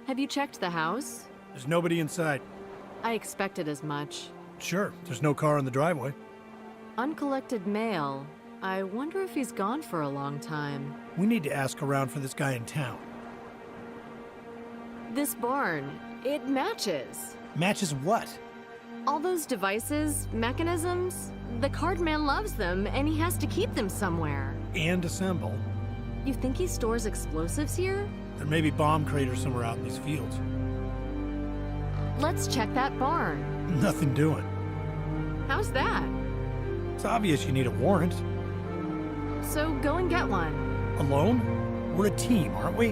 Have you checked the house? There's nobody inside. I expected as much. Sure, there's no car in the driveway. Uncollected mail. I wonder if he's gone for a long time. We need to ask around for this guy in town. This barn, it matches. Matches what? All those devices, mechanisms, the card man loves them and he has to keep them somewhere. And assemble. You think he stores explosives here? There may be bomb craters somewhere out in these fields. Let's check that barn. Nothing doing. How's that? It's obvious you need a warrant. So go and get one. Alone? We're a team, aren't we?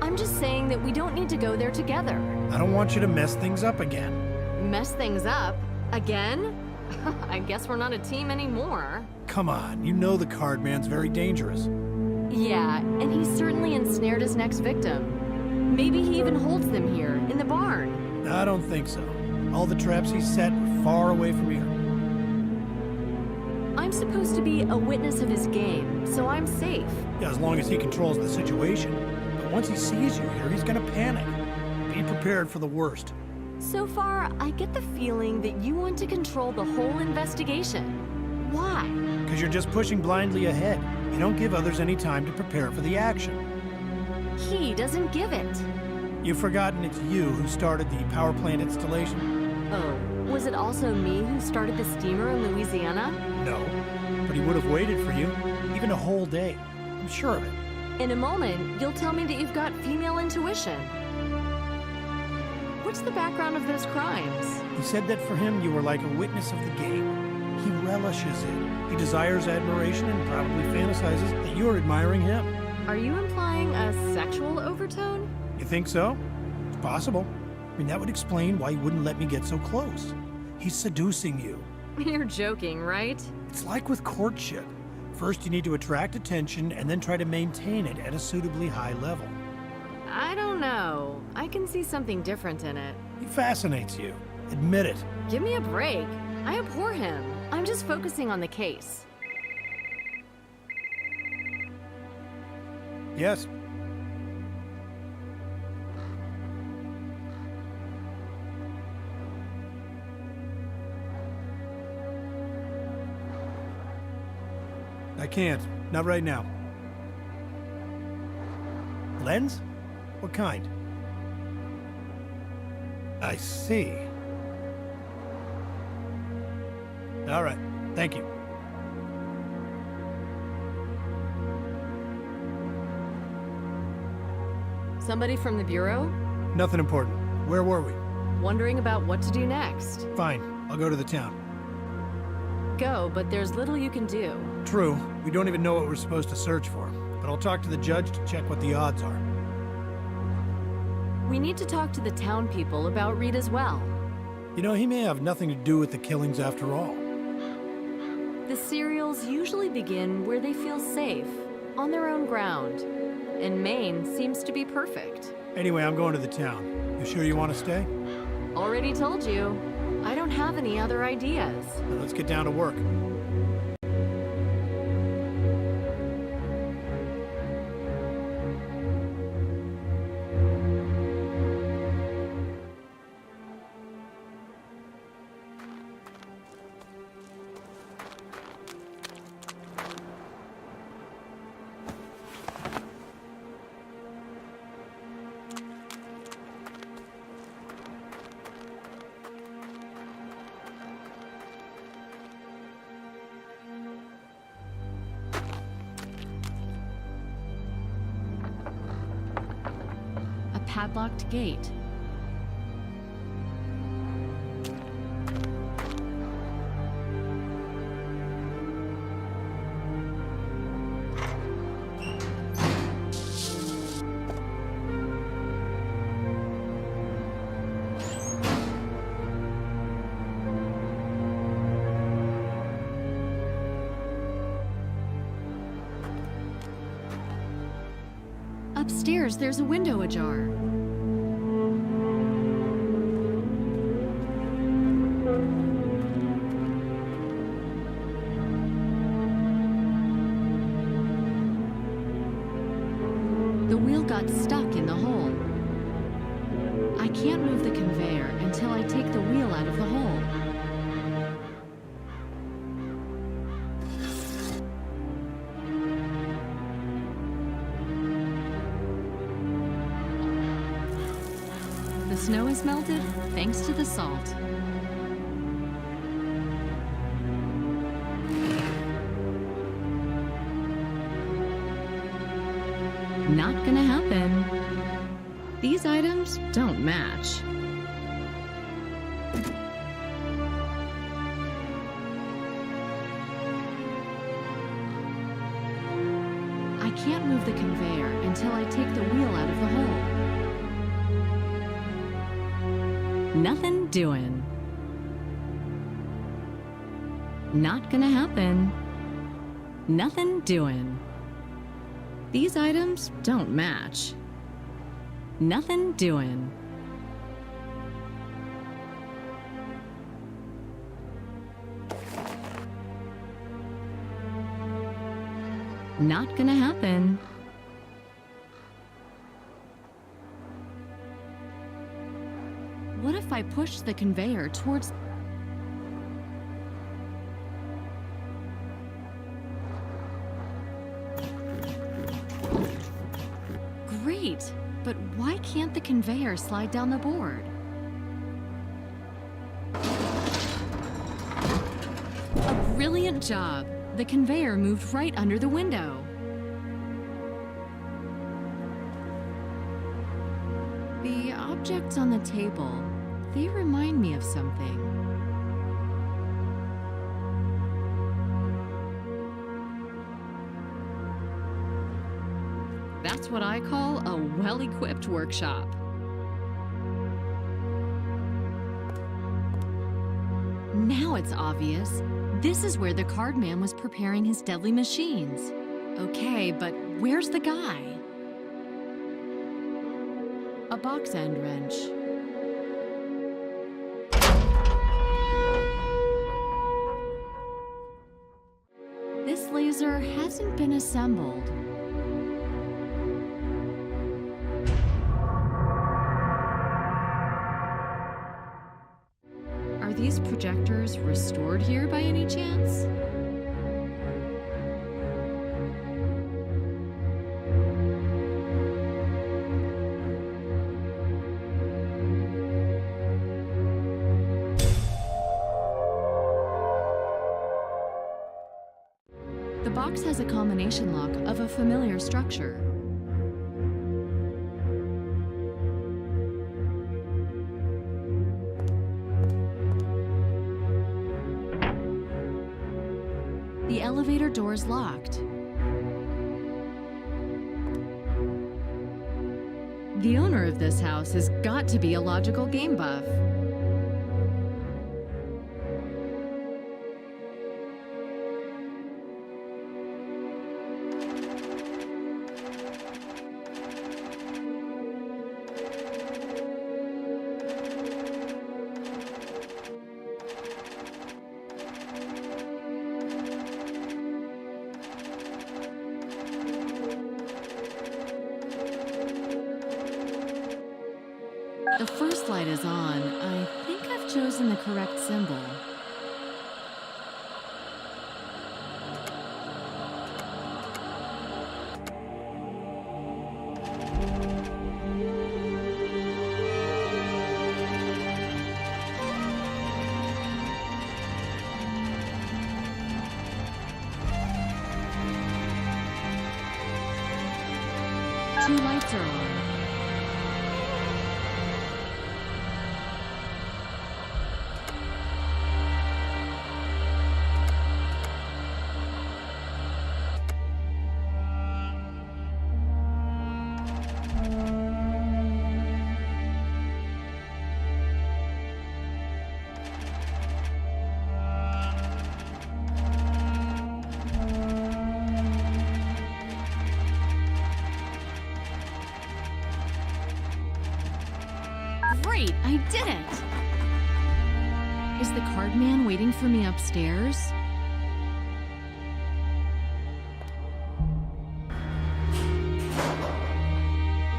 I'm just saying that we don't need to go there together. I don't want you to mess things up again. Mess things up? Again? I guess we're not a team anymore. Come on, you know the card man's very dangerous. Yeah, and he's certainly ensnared his next victim. Maybe he even holds them here, in the barn. I don't think so. All the traps he set were far away from here. I'm supposed to be a witness of his game, so I'm safe. Yeah, as long as he controls the situation. But once he sees you here, he's gonna panic. Be prepared for the worst. So far, I get the feeling that you want to control the whole investigation. Why? Because you're just pushing blindly ahead. You don't give others any time to prepare for the action. He doesn't give it. You've forgotten it's you who started the power plant installation? Oh, was it also me who started the steamer in Louisiana? No, but he would have waited for you, even a whole day. I'm sure of it. In a moment, you'll tell me that you've got female intuition. What's the background of those crimes? He said that for him, you were like a witness of the game. He relishes it. He desires admiration and probably fantasizes that you're admiring him. Are you implying a sexual overtone? You think so? It's possible. I mean, that would explain why he wouldn't let me get so close. He's seducing you. You're joking, right? It's like with courtship. First, you need to attract attention and then try to maintain it at a suitably high level. I don't know. I can see something different in it. He fascinates you. Admit it. Give me a break. I abhor him. I'm just focusing on the case. Yes. I can't. Not right now. Lens? What kind? I see. All right. Thank you. Somebody from the Bureau? Nothing important. Where were we? Wondering about what to do next. Fine. I'll go to the town. Go, but there's little you can do. True. We don't even know what we're supposed to search for. But I'll talk to the judge to check what the odds are. We need to talk to the town people about Reed as well. You know, he may have nothing to do with the killings after all. The serials usually begin where they feel safe, on their own ground. And Maine seems to be perfect. Anyway, I'm going to the town. You sure you want to stay? Already told you. I don't have any other ideas. Then let's get down to work. Padlocked gate. Upstairs, there's a window ajar. The wheel got stuck in the hole. I can't move the conveyor until I take the wheel out of the hole. The snow is melted thanks to the salt. Not gonna happen. These items don't match. I can't move the conveyor until I take the wheel out of the hole. Nothing doing. Not gonna happen. Nothing doing. These items don't match. Nothing doing. Not gonna happen. What if I push the conveyor towards... Great, but why can't the conveyor slide down the board? A brilliant job! The conveyor moved right under the window. The objects on the table, they remind me of something. That's what I call a well-equipped workshop. Now it's obvious. This is where the card man was preparing his deadly machines. Okay, but where's the guy? A box end wrench. This laser hasn't been assembled. Are these projectors restored here by any chance? The box has a combination lock of a familiar structure. The elevator door is locked. The owner of this house has got to be a logical game buff. The first light is on. I think I've chosen the correct symbol. Two lights are on. Great, I did it! Is the card man waiting for me upstairs?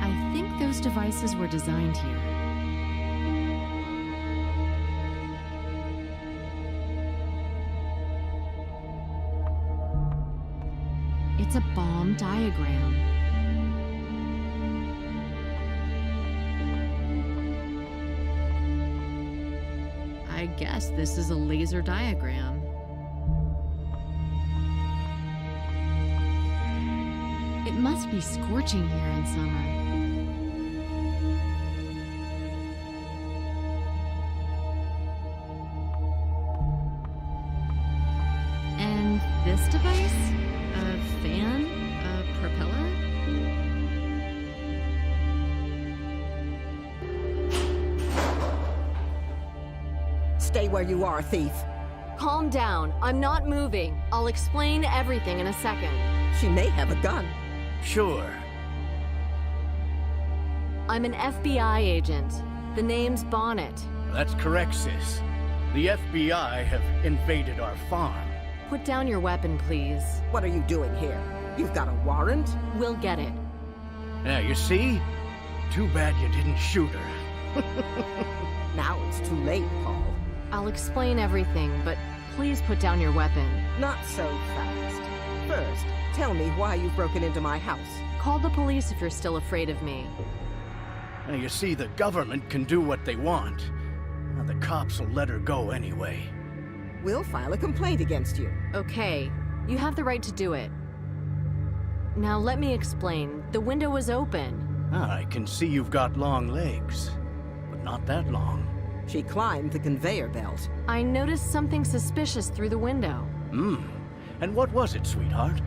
I think those devices were designed here. It's a bomb diagram. I guess this is a laser diagram. It must be scorching here in summer. And this device? A fan? A propeller? Stay where you are, thief. Calm down. I'm not moving. I'll explain everything in a second. She may have a gun. Sure. I'm an FBI agent. The name's Bonnet. That's correct, sis. The FBI have invaded our farm. Put down your weapon, please. What are you doing here? You've got a warrant? We'll get it. Now, you see? Too bad you didn't shoot her. Now it's too late, Paul. I'll explain everything, but please put down your weapon. Not so fast. First, tell me why you've broken into my house. Call the police if you're still afraid of me. Now, you see, the government can do what they want. Now, the cops will let her go anyway. We'll file a complaint against you. Okay, you have the right to do it. Now let me explain. The window was open. I can see you've got long legs, but not that long. She climbed the conveyor belt. I noticed something suspicious through the window. And what was it, sweetheart?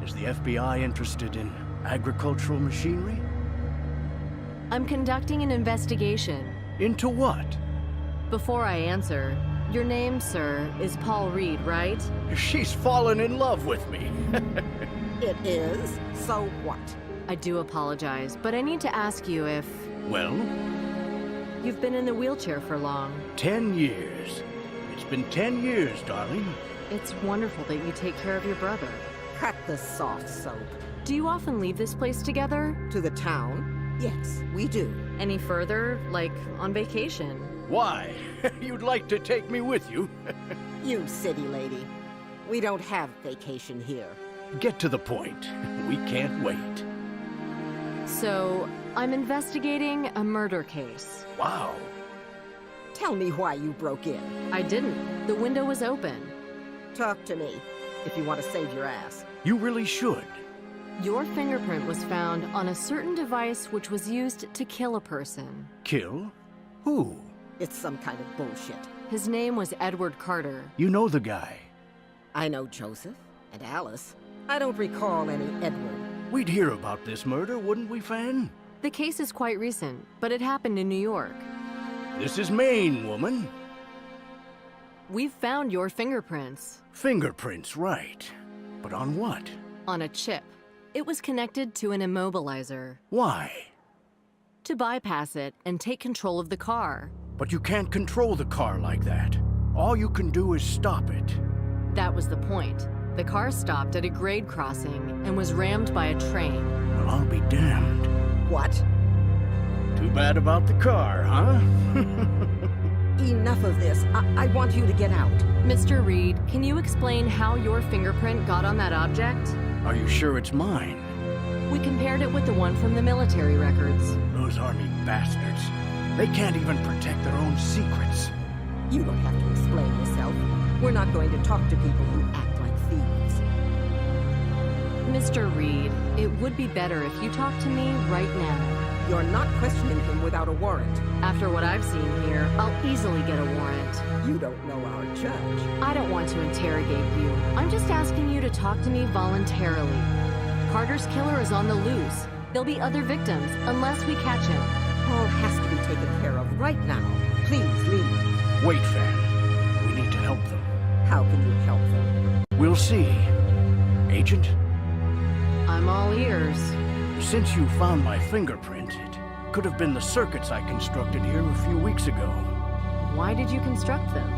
Is the FBI interested in agricultural machinery? I'm conducting an investigation. Into what? Before I answer, your name, sir, is Paul Reed, right? She's fallen in love with me. It is? So what? I do apologize, but I need to ask you if Well, you've been in the wheelchair for long. 10 years. It's been 10 years, darling. It's wonderful that you take care of your brother. Cut the soft soap. Do you often leave this place together? To the town? Yes, we do. Any further, like on vacation? Why? You'd like to take me with you? You city lady. We don't have vacation here. Get to the point. We can't wait. So, I'm investigating a murder case. Wow. Tell me why you broke in. I didn't. The window was open. Talk to me, if you want to save your ass. You really should. Your fingerprint was found on a certain device which was used to kill a person. Kill? Who? It's some kind of bullshit. His name was Edward Carter. You know the guy. I know Joseph and Alice. I don't recall any Edward. We'd hear about this murder, wouldn't we, Fan? The case is quite recent, but it happened in New York. This is Maine, woman. We've found your fingerprints. Fingerprints, right. But on what? On a chip. It was connected to an immobilizer. Why? To bypass it and take control of the car. But you can't control the car like that. All you can do is stop it. That was the point. The car stopped at a grade crossing and was rammed by a train. Well, I'll be damned. What? Too bad about the car, huh? Enough of this. I want you to get out. Mr. Reed, can you explain how your fingerprint got on that object? Are you sure it's mine? We compared it with the one from the military records. Those army bastards. They can't even protect their own secrets. You don't have to explain yourself. We're not going to talk to people who act like thieves. Mr. Reed, it would be better if you talked to me right now. You're not questioning him without a warrant. After what I've seen here, I'll easily get a warrant. You don't know our judge. I don't want to interrogate you. I'm just asking you to talk to me voluntarily. Carter's killer is on the loose. There'll be other victims unless we catch him. Paul has to be taken care of right now. Please leave. Wait, Fan. We need to help them. How can you help them? We'll see. Agent? I'm all ears. Since you found my fingerprint, it could have been the circuits I constructed here a few weeks ago. Why did you construct them?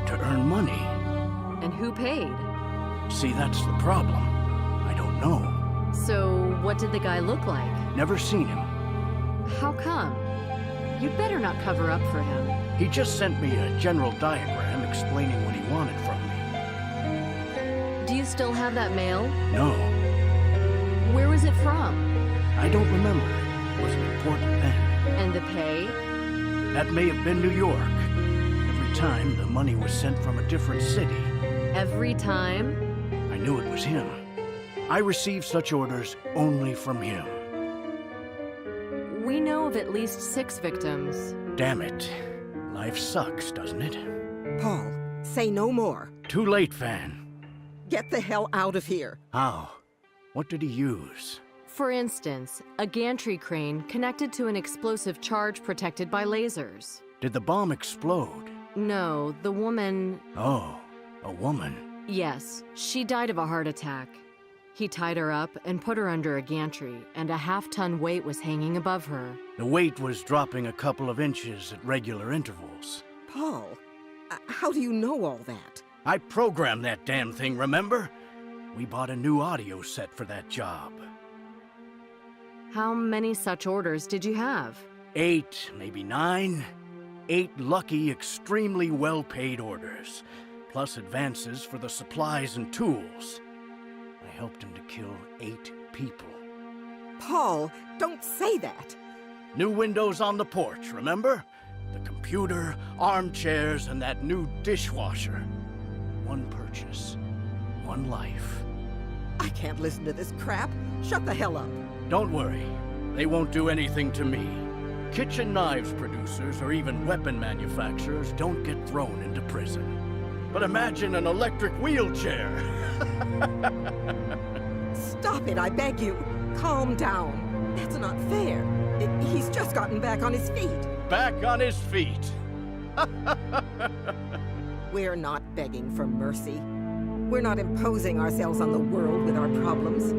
To earn money. And who paid? See, that's the problem. I don't know. So, what did the guy look like? Never seen him. How come? You'd better not cover up for him. He just sent me a general diagram explaining what he wanted from me. Do you still have that mail? No, from? I don't remember. It wasn't important then. And the pay? That may have been New York. Every time, the money was sent from a different city. Every time? I knew it was him. I received such orders only from him. We know of at least 6 victims. Damn it. Life sucks, doesn't it? Paul, say no more. Too late, Van. Get the hell out of here. How? What did he use? For instance, a gantry crane connected to an explosive charge protected by lasers. Did the bomb explode? No, the woman... Oh, a woman. Yes, she died of a heart attack. He tied her up and put her under a gantry, and a half-ton weight was hanging above her. The weight was dropping a couple of inches at regular intervals. Paul, how do you know all that? I programmed that damn thing, remember? We bought a new audio set for that job. How many such orders did you have? 8, maybe 9. 8 lucky, extremely well-paid orders, plus advances for the supplies and tools. I helped him to kill 8 people. Paul, don't say that. New windows on the porch, remember? The computer, armchairs, and that new dishwasher. One purchase, one life. I can't listen to this crap. Shut the hell up. Don't worry, they won't do anything to me. Kitchen knives producers or even weapon manufacturers don't get thrown into prison. But imagine an electric wheelchair. Stop it, I beg you. Calm down. That's not fair. He's just gotten back on his feet. Back on his feet. We're not begging for mercy. We're not imposing ourselves on the world with our problems.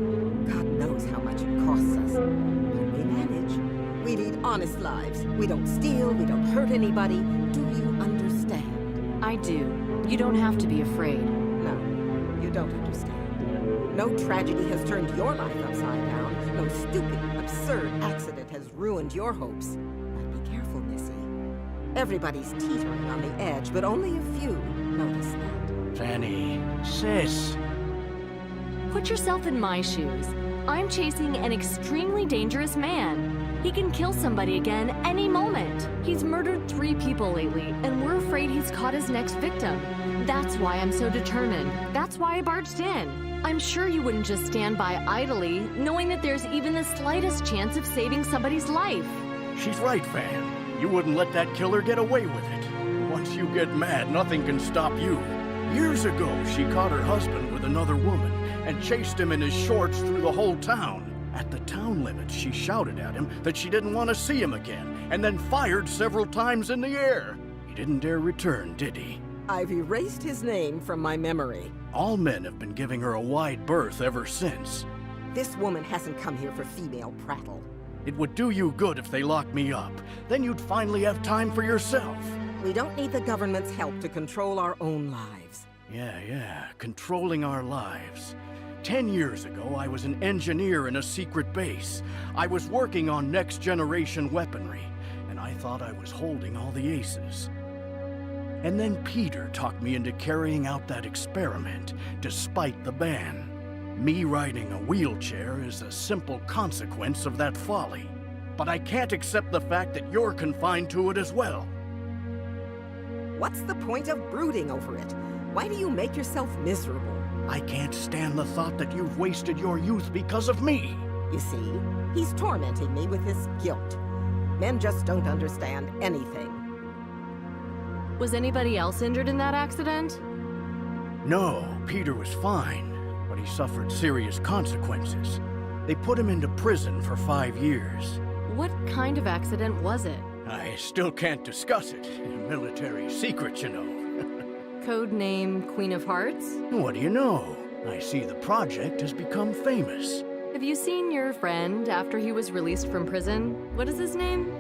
God knows how much it costs us. But we manage. We lead honest lives. We don't steal, we don't hurt anybody. Do you understand? I do. You don't have to be afraid. No, you don't understand. No tragedy has turned your life upside down. No stupid, absurd accident has ruined your hopes. But be careful, Missy. Everybody's teetering on the edge, but only a few notice that. Fanny, sis. Put yourself in my shoes. I'm chasing an extremely dangerous man. He can kill somebody again any moment. He's murdered 3 people lately, and we're afraid he's caught his next victim. That's why I'm so determined. That's why I barged in. I'm sure you wouldn't just stand by idly, knowing that there's even the slightest chance of saving somebody's life. She's right, Van. You wouldn't let that killer get away with it. Once you get mad, nothing can stop you. Years ago, she caught her husband with another woman and chased him in his shorts through the whole town. At the town limits, she shouted at him that she didn't want to see him again, and then fired several times in the air. He didn't dare return, did he? I've erased his name from my memory. All men have been giving her a wide berth ever since. This woman hasn't come here for female prattle. It would do you good if they locked me up. Then you'd finally have time for yourself. We don't need the government's help to control our own lives. Yeah, controlling our lives. 10 years ago, I was an engineer in a secret base. I was working on next-generation weaponry, and I thought I was holding all the aces. And then Peter talked me into carrying out that experiment, despite the ban. Me riding a wheelchair is a simple consequence of that folly. But I can't accept the fact that you're confined to it as well. What's the point of brooding over it? Why do you make yourself miserable? I can't stand the thought that you've wasted your youth because of me. You see, he's tormenting me with his guilt. Men just don't understand anything. Was anybody else injured in that accident? No, Peter was fine, but he suffered serious consequences. They put him into prison for 5 years. What kind of accident was it? I still can't discuss it. Military secret, you know. Code name Queen of Hearts? What do you know? I see the project has become famous. Have you seen your friend after he was released from prison? What is his name?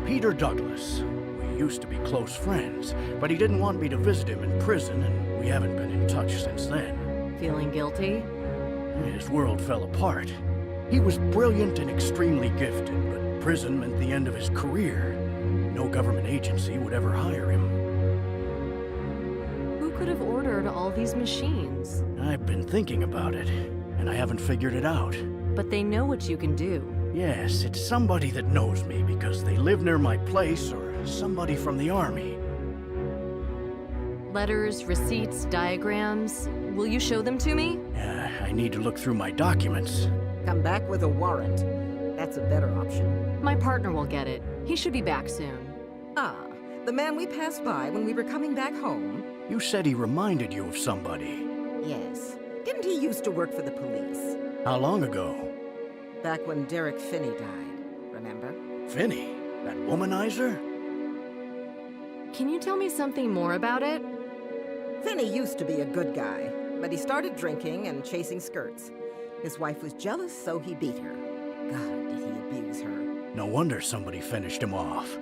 Peter Douglas. We used to be close friends, but he didn't want me to visit him in prison, and we haven't been in touch since then. Feeling guilty? His world fell apart. He was brilliant and extremely gifted, but prison meant the end of his career. No government agency would ever hire him. Who could have ordered all these machines? I've been thinking about it, and I haven't figured it out. but they know what you can do. Yes, it's somebody that knows me because they live near my place or somebody from the army. Letters, receipts, diagrams. Will you show them to me? I need to look through my documents. Come back with a warrant. That's a better option. My partner will get it. He should be back soon. Ah, the man we passed by when we were coming back home? You said he reminded you of somebody. Yes. Didn't he used to work for the police? How long ago? Back when Derek Finney died, remember? Finney? That womanizer? Can you tell me something more about it? Finney used to be a good guy, but he started drinking and chasing skirts. His wife was jealous, so he beat her. God, did he abuse her. No wonder somebody finished him off.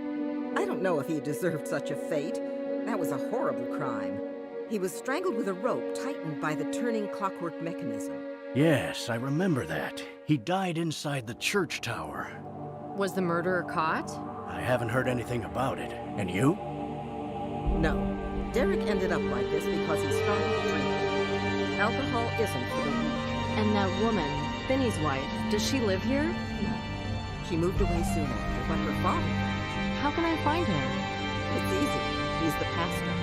I don't know if he deserved such a fate. That was a horrible crime. He was strangled with a rope tightened by the turning clockwork mechanism. Yes, I remember that. He died inside the church tower. Was the murderer caught? I haven't heard anything about it. And you? No. Derek ended up like this because he started drinking. Alcohol isn't for the weak. And that woman, Finney's wife, does she live here? No. She moved away soon after, but her father. How can I find him? It's easy. He's the pastor.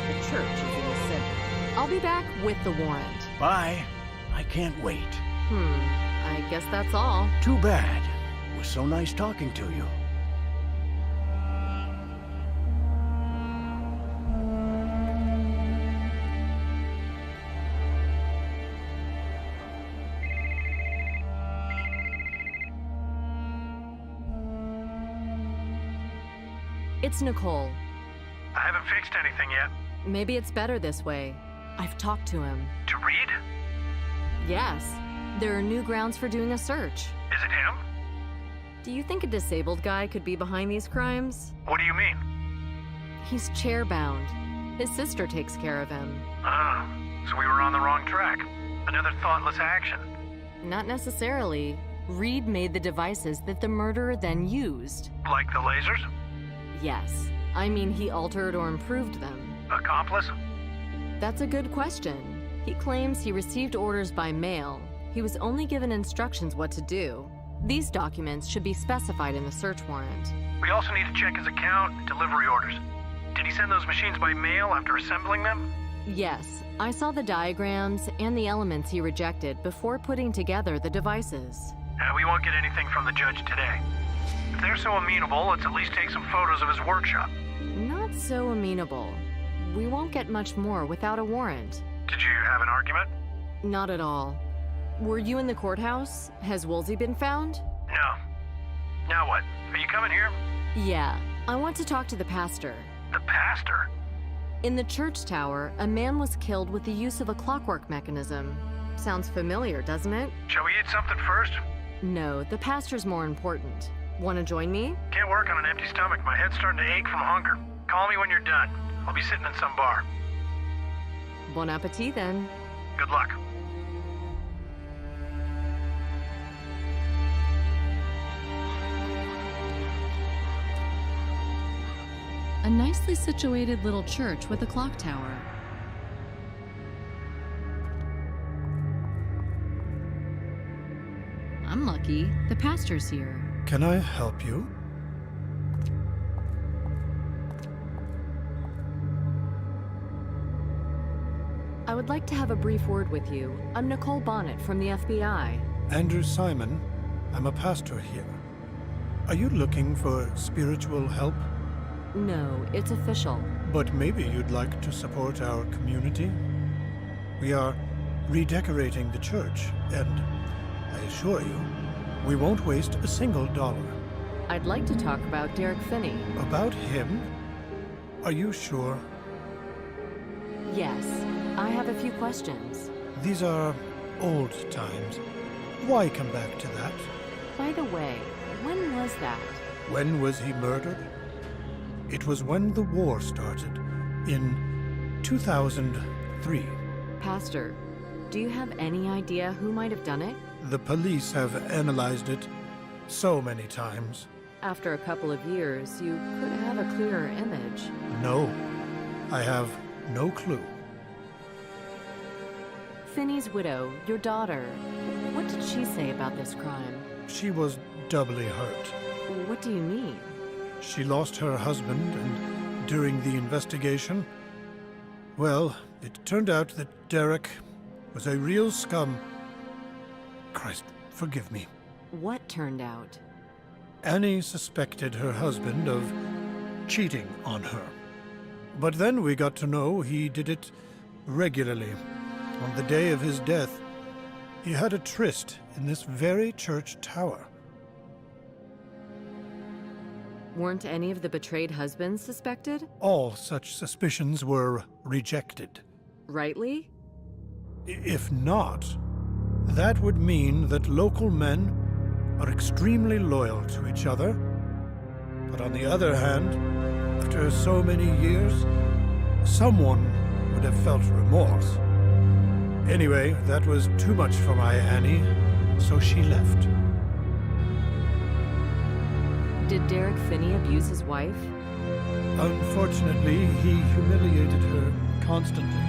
The church is in the center. I'll be back with the warrant. Bye. I can't wait. I guess that's all. Too bad. It was so nice talking to you. It's Nicole. I haven't fixed anything yet. Maybe it's better this way. I've talked to him. To read? Yes. There are new grounds for doing a search. Is it him? Do you think a disabled guy could be behind these crimes? What do you mean? He's chair-bound. His sister takes care of him. Ah, so we were on the wrong track. Another thoughtless action. Not necessarily. Reed made the devices that the murderer then used. Like the lasers? Yes. I mean, he altered or improved them. Accomplice? That's a good question. He claims he received orders by mail. He was only given instructions what to do. These documents should be specified in the search warrant. We also need to check his account and delivery orders. Did he send those machines by mail after assembling them? Yes, I saw the diagrams and the elements he rejected before putting together the devices. We won't get anything from the judge today. If they're so amenable, let's at least take some photos of his workshop. Not so amenable. We won't get much more without a warrant. Did you have an argument? Not at all. Were you in the courthouse? Has Woolsey been found? No. Now what? Are you coming here? Yeah, I want to talk to the pastor. The pastor? In the church tower, a man was killed with the use of a clockwork mechanism. Sounds familiar, doesn't it? Shall we eat something first? No, the pastor's more important. Want to join me? Can't work on an empty stomach. My head's starting to ache from hunger. Call me when you're done. I'll be sitting in some bar. Bon appetit, then. Good luck. A nicely situated little church with a clock tower. I'm lucky. The pastor's here. Can I help you? I would like to have a brief word with you. I'm Nicole Bonnet from the FBI. Andrew Simon. I'm a pastor here. Are you looking for spiritual help? No, it's official. But maybe you'd like to support our community? We are redecorating the church, and I assure you, we won't waste a single dollar. I'd like to talk about Derek Finney. About him? Are you sure? Yes, I have a few questions. These are old times. Why come back to that? By the way, when was that? When was he murdered? It was when the war started, in 2003. Pastor, do you have any idea who might have done it? The police have analyzed it so many times. After a couple of years, you could have a clearer image. No, I have no clue. Finney's widow, your daughter. What did she say about this crime? She was doubly hurt. What do you mean? She lost her husband, and during the investigation, well, it turned out that Derek was a real scum. Christ, forgive me. What turned out? Annie suspected her husband of cheating on her. But then we got to know he did it regularly. On the day of his death, he had a tryst in this very church tower. Weren't any of the betrayed husbands suspected? All such suspicions were rejected. Rightly? If not, that would mean that local men are extremely loyal to each other. But on the other hand, after so many years, someone would have felt remorse. Anyway, that was too much for my Annie, so she left. Did Derek Finney abuse his wife? Unfortunately, he humiliated her constantly.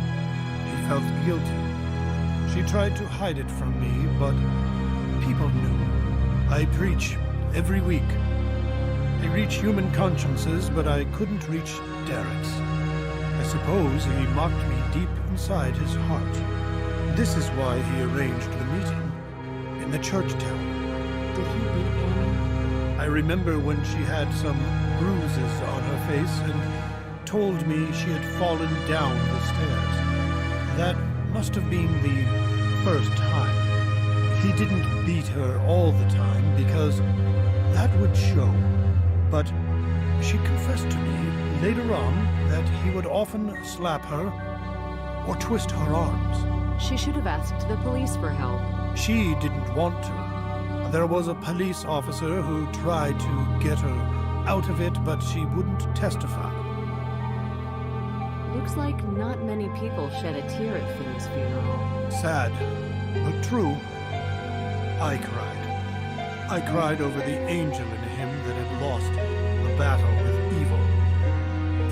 She felt guilty. She tried to hide it from me, but people knew. I preach every week. I reach human consciences, but I couldn't reach Derek's. I suppose he mocked me deep inside his heart. This is why he arranged the meeting in the church tower. Did he beat Annie? I remember when she had some bruises on her face and told me she had fallen down the stairs. That must have been the first time. He didn't beat her all the time because that would show. But she confessed to me later on that he would often slap her or twist her arms. She should have asked the police for help. She didn't want to. There was a police officer who tried to get her out of it, but she wouldn't testify. Looks like not many people shed a tear at Finney's funeral. Sad, but true. I cried. I cried over the angel in him that had lost the battle with evil.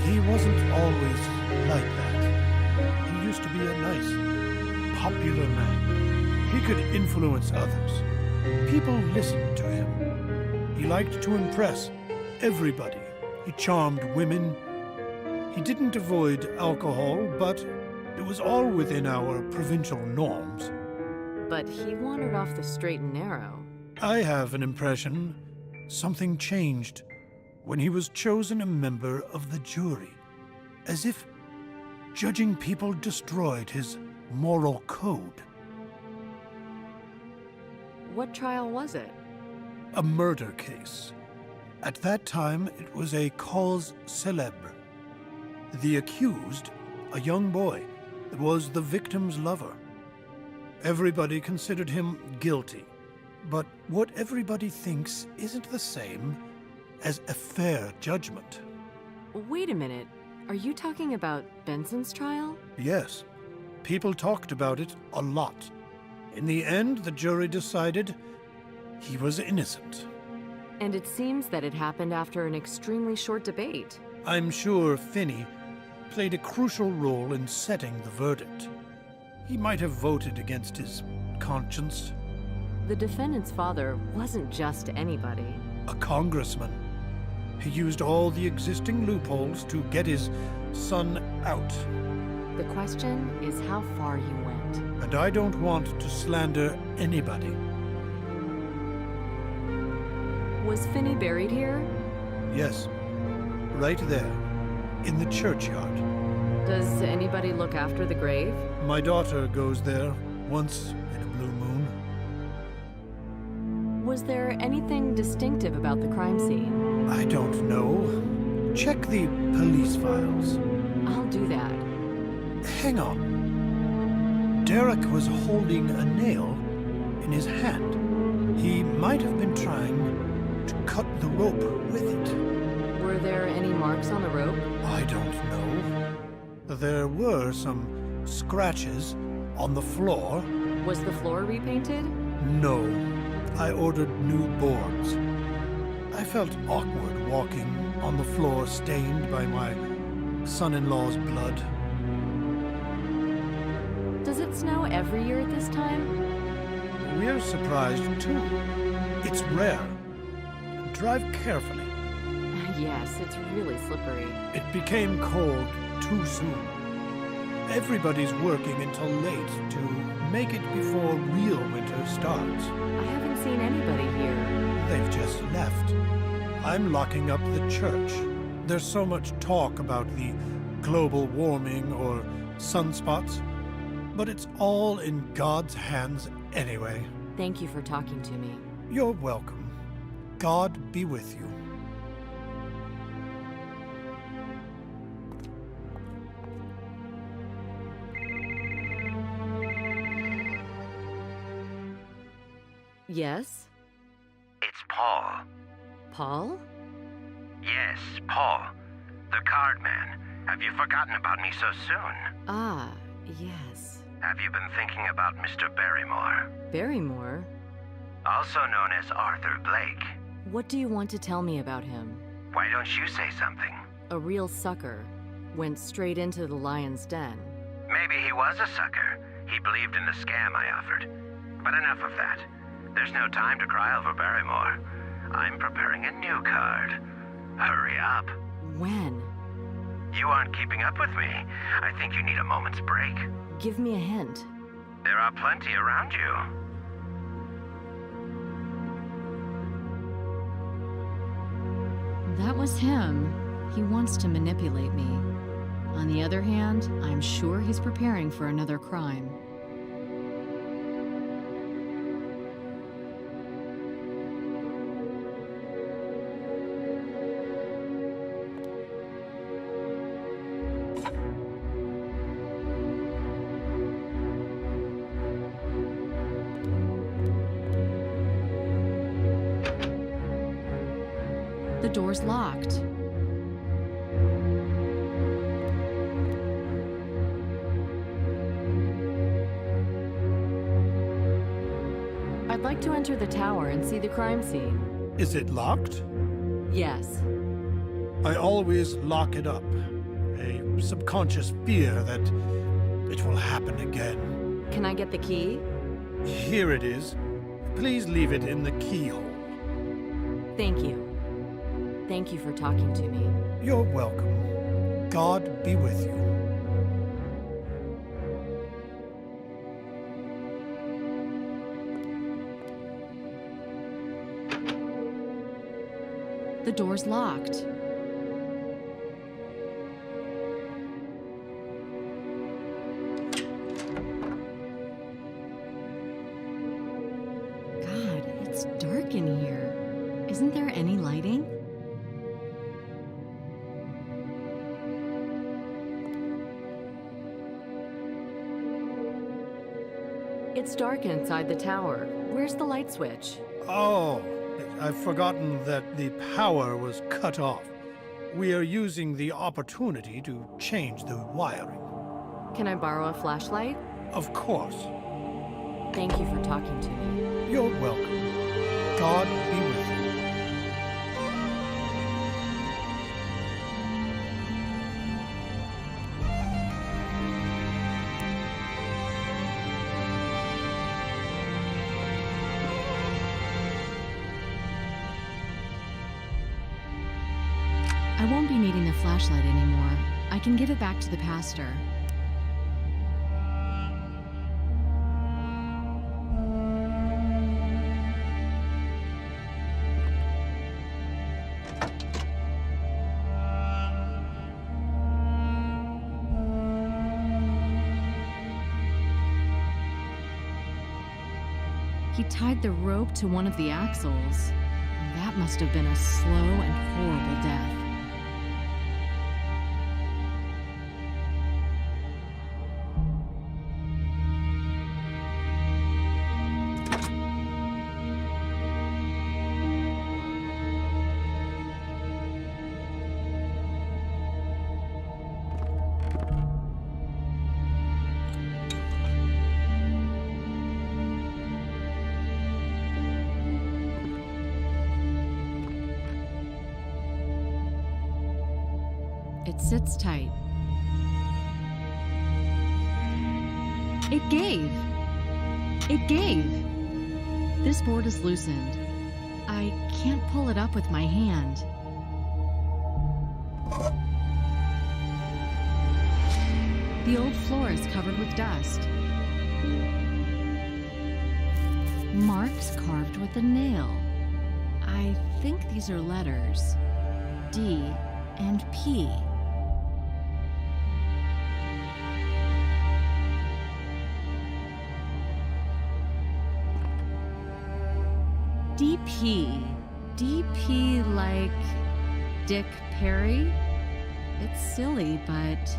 He wasn't always like that. He used to be a nice, popular man. He could influence others. People listened to him. He liked to impress everybody. He charmed women. He didn't avoid alcohol, but it was all within our provincial norms. But he wandered off the straight and narrow. I have an impression something changed when he was chosen a member of the jury, as if judging people destroyed his moral code. What trial was it? A murder case. At that time, it was a cause célèbre. The accused, a young boy, was the victim's lover. Everybody considered him guilty, but what everybody thinks isn't the same as a fair judgment. Wait a minute. Are you talking about Benson's trial? Yes, people talked about it a lot. In the end, the jury decided he was innocent. And it seems that it happened after an extremely short debate. I'm sure Finney played a crucial role in setting the verdict. He might have voted against his conscience. The defendant's father wasn't just anybody. A congressman. He used all the existing loopholes to get his son out. The question is how far you went. And I don't want to slander anybody. Was Finney buried here? Yes, right there, in the churchyard. Does anybody look after the grave? My daughter goes there once in a blue moon. Was there anything distinctive about the crime scene? I don't know. Check the police files. I'll do that. Hang on. Derek was holding a nail in his hand. He might have been trying to cut the rope with it. Were there any marks on the rope? I don't know. There were some scratches on the floor. Was the floor repainted? No. I ordered new boards. I felt awkward walking on the floor stained by my son-in-law's blood. Does it snow every year at this time? We're surprised too. It's rare. Drive carefully. Yes, it's really slippery. It became cold too soon. Everybody's working until late to make it before real winter starts. I haven't seen anybody here. They've just left. I'm locking up the church. There's so much talk about the global warming or sunspots, but it's all in God's hands anyway. Thank you for talking to me. You're welcome. God be with you. Yes? It's Paul. Paul? Yes, Paul. The card man. Have you forgotten about me so soon? Ah, yes. Have you been thinking about Mr. Barrymore? Barrymore? Also known as Arthur Blake. What do you want to tell me about him? Why don't you say something? A real sucker. Went straight into the lion's den. Maybe he was a sucker. He believed in the scam I offered. But enough of that. There's no time to cry over Barrymore. I'm preparing a new card. Hurry up. When? You aren't keeping up with me. I think you need a moment's break. Give me a hint. There are plenty around you. That was him. He wants to manipulate me. On the other hand, I'm sure he's preparing for another crime. The door's locked. I'd like to enter the tower and see the crime scene. Is it locked? Yes. I always lock it up. A subconscious fear that it will happen again. Can I get the key? Here it is. Please leave it in the keyhole. Thank you. Thank you for talking to me. You're welcome. God be with you. The door's locked. God, it's dark in here. Isn't there any lighting? It's dark inside the tower. Where's the light switch? Oh, I've forgotten that the power was cut off. We are using the opportunity to change the wiring. Can I borrow a flashlight? Of course. Thank you for talking to me. You're welcome. God be with you. I won't be needing the flashlight anymore. I can give it back to the pastor. He tied the rope to one of the axles. That must have been a slow and horrible death. It sits tight. It gave. It gave. This board is loosened. I can't pull it up with my hand. The old floor is covered with dust. Marks carved with a nail. I think these are letters. D and P. DP. DP like Dick Perry? It's silly, but...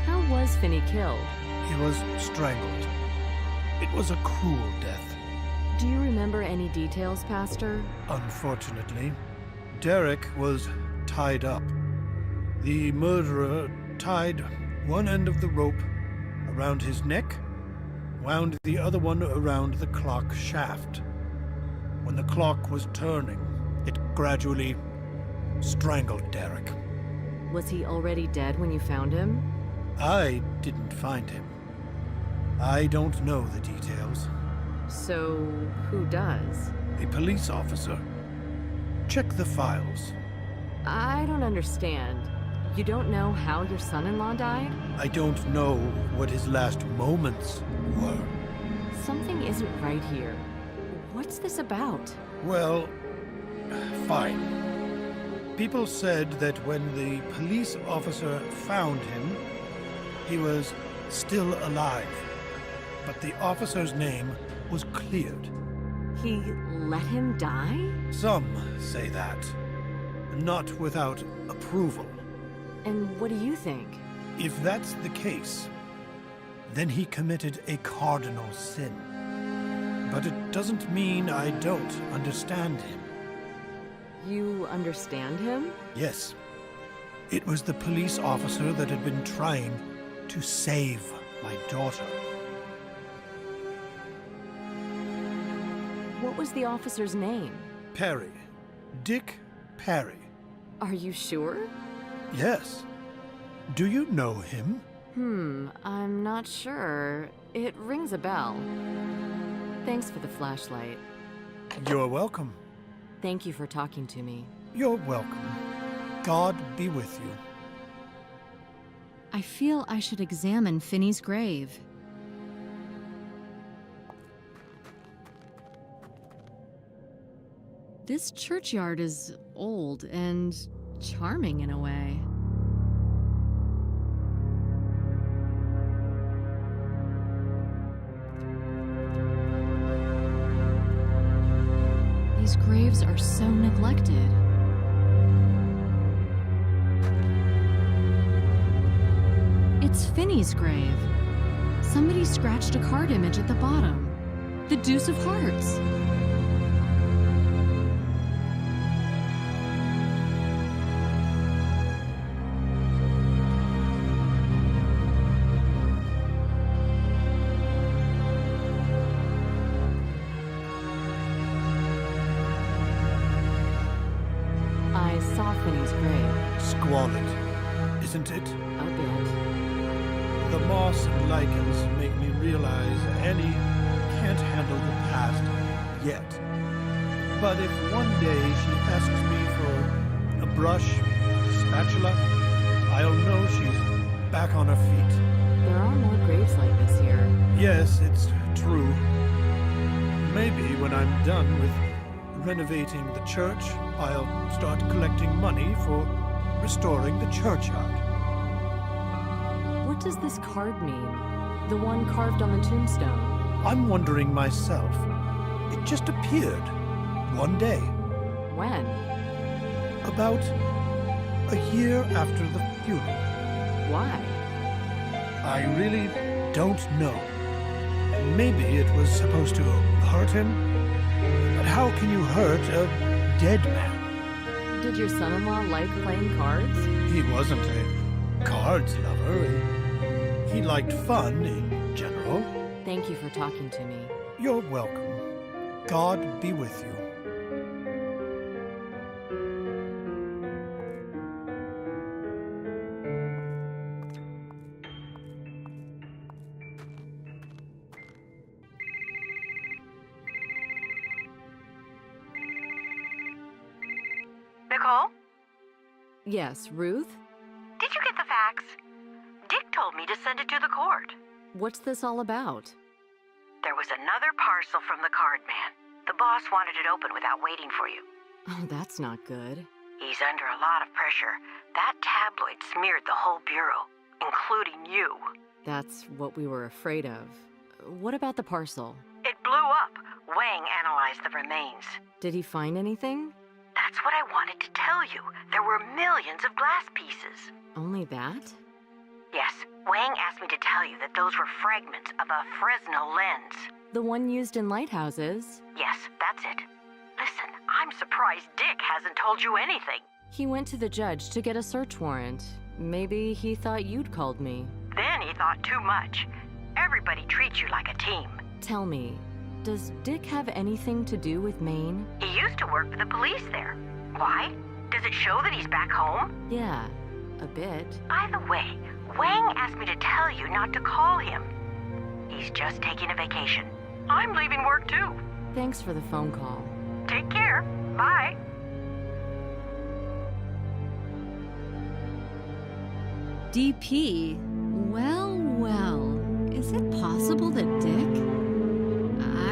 How was Finney killed? He was strangled. It was a cruel death. Do you remember any details, Pastor? Unfortunately, Derek was tied up. The murderer tied one end of the rope around his neck, wound the other one around the clock shaft. When the clock was turning, it gradually strangled Derek. Was he already dead when you found him? I didn't find him. I don't know the details. So, who does? A police officer. Check the files. I don't understand. You don't know how your son-in-law died? I don't know what his last moments were. Something isn't right here. What's this about? Well, fine. People said that when the police officer found him, he was still alive. But the officer's name was cleared. He let him die? Some say that. Not without approval. And what do you think? If that's the case, then he committed a cardinal sin. But it doesn't mean I don't understand him. You understand him? Yes. It was the police officer that had been trying to save my daughter. What was the officer's name? Perry. Dick Perry. Are you sure? Yes. Do you know him? I'm not sure. It rings a bell. Thanks for the flashlight. You're welcome. Thank you for talking to me. You're welcome. God be with you. I feel I should examine Finney's grave. This churchyard is old and charming in a way. These graves are so neglected. It's Finney's grave. Somebody scratched a card image at the bottom. The Deuce of Hearts. I saw Finney's grave. Squalid, isn't it? A bit. The moss and lichens make me realize Annie can't handle the past yet. But if one day she asks me for a brush, a spatula, I'll know she's back on her feet. There are more graves like this here. Yes, it's true. Maybe when I'm done with renovating the church, I'll start collecting money for restoring the churchyard. What does this card mean? The one carved on the tombstone. I'm wondering myself. It just appeared one day, When? about a year after the funeral. Why? I really don't know. Maybe it was supposed to hurt him, but how can you hurt a dead man? Did your son-in-law like playing cards? He wasn't a cards lover. He liked fun in general. Thank you for talking to me. You're welcome. God be with you. Nicole, Yes, Ruth? did you get the fax? Dick told me to send it to the court. What's this all about? There was another parcel from the card man. The boss wanted it open without waiting for you. Oh, that's not good. He's under a lot of pressure. That tabloid smeared the whole bureau, including you. That's what we were afraid of. What about the parcel? It blew up. Wang analyzed the remains. Did he find anything? That's what I wanted to tell you. There were millions of glass pieces. Only that? Yes, Wang asked me to tell you that those were fragments of a Fresnel lens. The one used in lighthouses? Yes, that's it. Listen, I'm surprised Dick hasn't told you anything. He went to the judge to get a search warrant. Maybe he thought you'd called me. Then he thought too much. Everybody treats you like a team. Tell me, does Dick have anything to do with Maine? He used to work for the police there. Why? Does it show that he's back home? Yeah, a bit. By the way, Wang asked me to tell you not to call him. He's just taking a vacation. I'm leaving work too. Thanks for the phone call. Take care. Bye. DP? Well, well. Is it possible that Dick?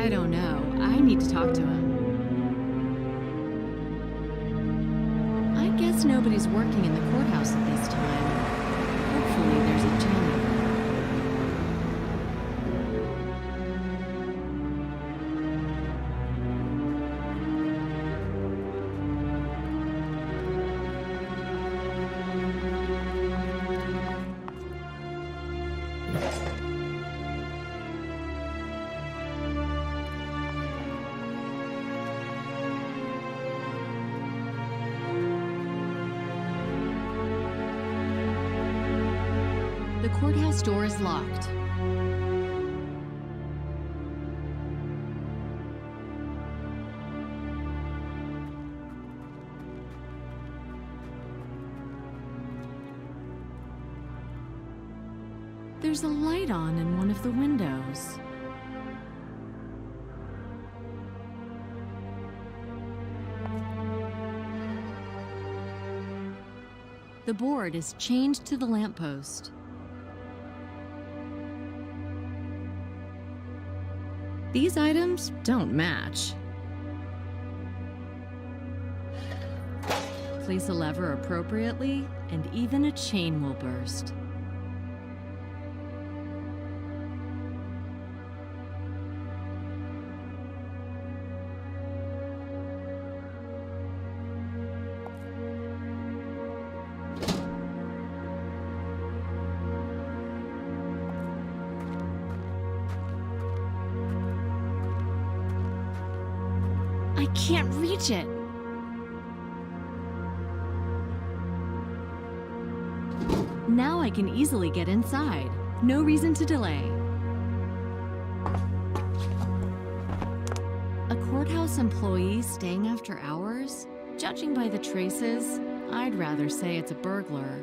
I don't know. I need to talk to him. I guess nobody's working in the courthouse at this time. Hopefully there's a janitor. The courthouse door is locked. There's a light on in one of the windows. The board is chained to the lamppost. These items don't match. Place a lever appropriately, and even a chain will burst. I can't reach it. Now I can easily get inside. No reason to delay. A courthouse employee staying after hours? Judging by the traces, I'd rather say it's a burglar.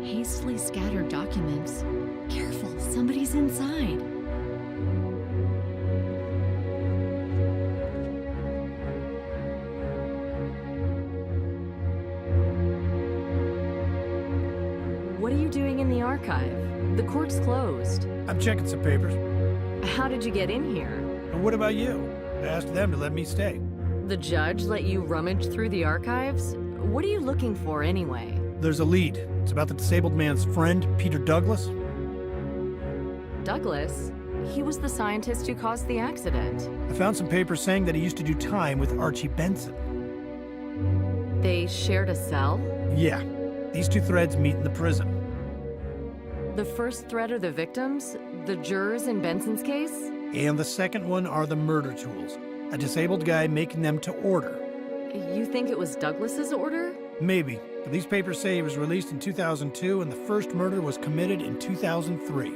Hastily scattered documents. Careful, somebody's inside. What are you doing in the archive? The court's closed. I'm checking some papers. How did you get in here? And what about you? I asked them to let me stay. The judge let you rummage through the archives? What are you looking for anyway? There's a lead. It's about the disabled man's friend, Peter Douglas. Douglas? He was the scientist who caused the accident. I found some papers saying that he used to do time with Archie Benson. They shared a cell? Yeah, these two threads meet in the prison. The first thread are the victims? The jurors in Benson's case? And the second one are the murder tools. A disabled guy making them to order. You think it was Douglas's order? Maybe, but these papers say he was released in 2002 and the first murder was committed in 2003.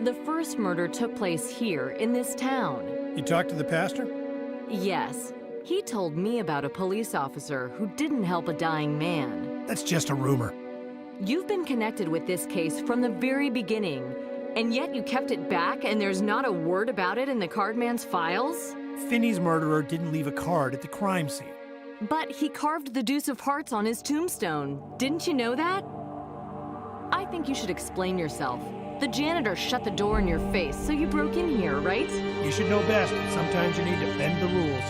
The first murder took place here, in this town. You talked to the pastor? Yes. He told me about a police officer who didn't help a dying man. That's just a rumor. You've been connected with this case from the very beginning, and yet you kept it back and there's not a word about it in the cardman's files? Finney's murderer didn't leave a card at the crime scene. But he carved the deuce of hearts on his tombstone. Didn't you know that? I think you should explain yourself. The janitor shut the door in your face, so you broke in here, right? You should know best, but sometimes you need to bend the rules.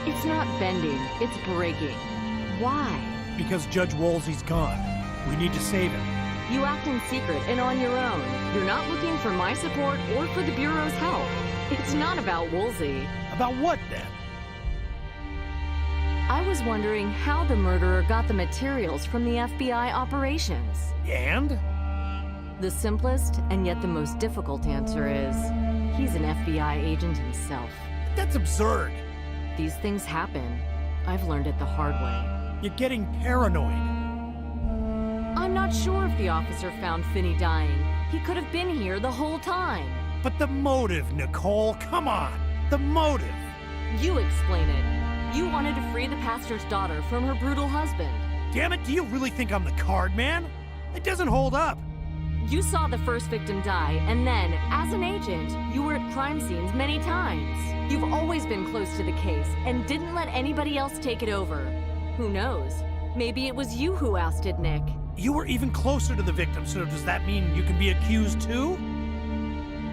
It's not bending, it's breaking. Why? Because Judge Woolsey's gone. We need to save him. You act in secret and on your own. You're not looking for my support or for the Bureau's help. It's not about Woolsey. About what, then? I was wondering how the murderer got the materials from the FBI operations. And? The simplest and yet the most difficult answer is, he's an FBI agent himself. That's absurd. These things happen. I've learned it the hard way. You're getting paranoid. I'm not sure if the officer found Finney dying. He could have been here the whole time. But the motive, Nicole, come on. The motive. You explain it. You wanted to free the pastor's daughter from her brutal husband. Damn it, do you really think I'm the card man? It doesn't hold up. You saw the first victim die, and then, as an agent, you were at crime scenes many times. You've always been close to the case, and didn't let anybody else take it over. Who knows? Maybe it was you who ousted Nick. You were even closer to the victim, so does that mean you can be accused too?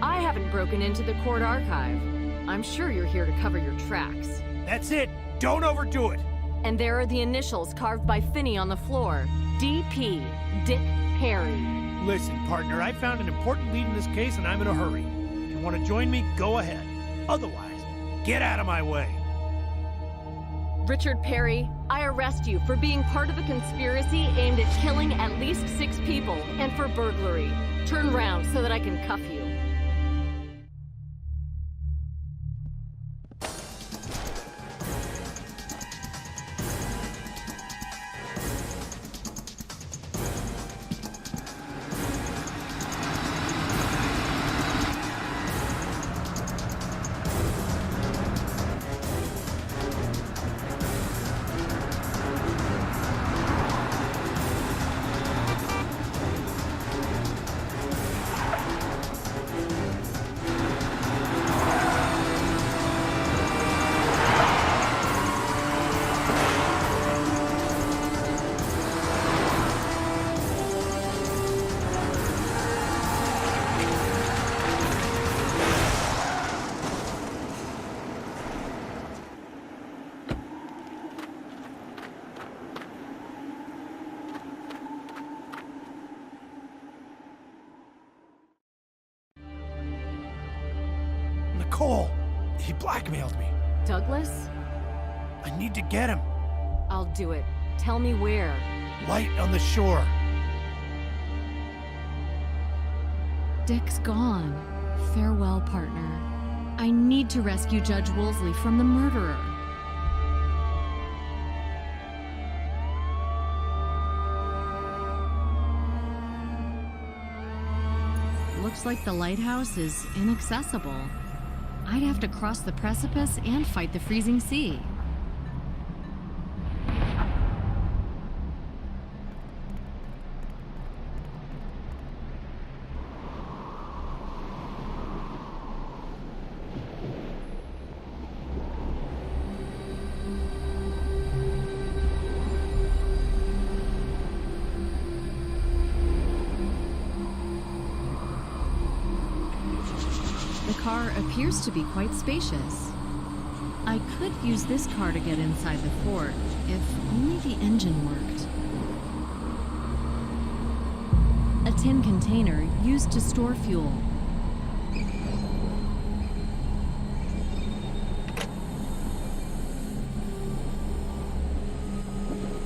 I haven't broken into the court archive. I'm sure you're here to cover your tracks. That's it. Don't overdo it. And there are the initials carved by Finney on the floor. D.P. Dick Perry. Listen, partner, I found an important lead in this case and I'm in a hurry. If you want to join me, go ahead. Otherwise, get out of my way. Richard Perry, I arrest you for being part of a conspiracy aimed at killing at least 6 people and for burglary. Turn round so that I can cuff you. Nicole, he blackmailed me. Douglas? I need to get him. I'll do it. Tell me where. Light on the shore. Dick's gone. Farewell, partner. I need to rescue Judge Woolsey from the murderer. Looks like the lighthouse is inaccessible. I'd have to cross the precipice and fight the freezing sea. The car appears to be quite spacious. I could use this car to get inside the fort, if only the engine worked. A tin container used to store fuel.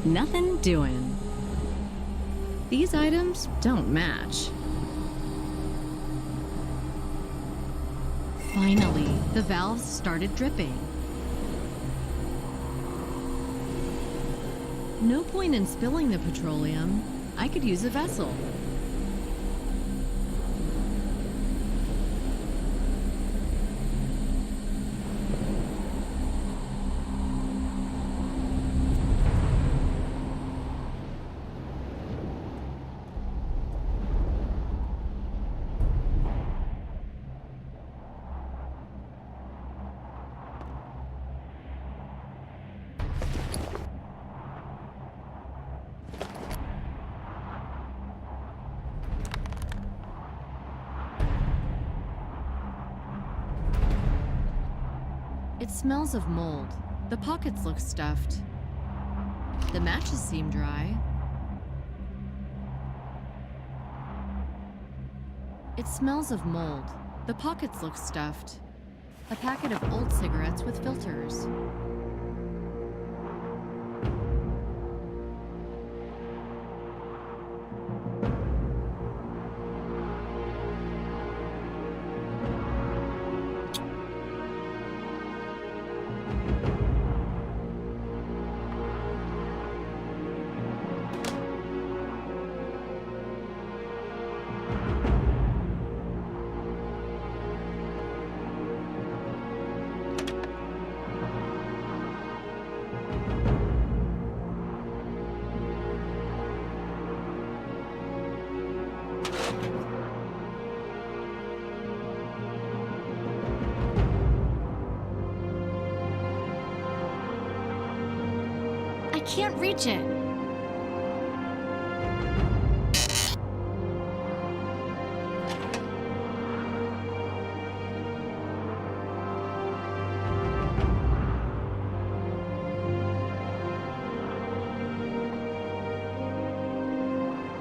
Nothing doing. These items don't match. Finally, the valves started dripping. No point in spilling the petroleum. I could use a vessel. It smells of mold. The pockets look stuffed. The matches seem dry. It smells of mold. The pockets look stuffed. A packet of old cigarettes with filters. I can't reach it.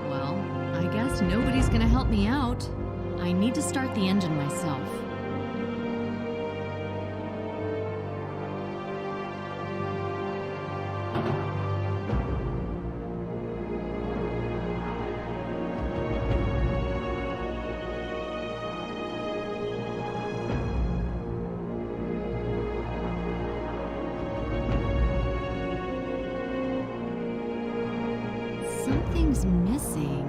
Well, I guess nobody's gonna help me out. I need to start the engine myself. Something's missing.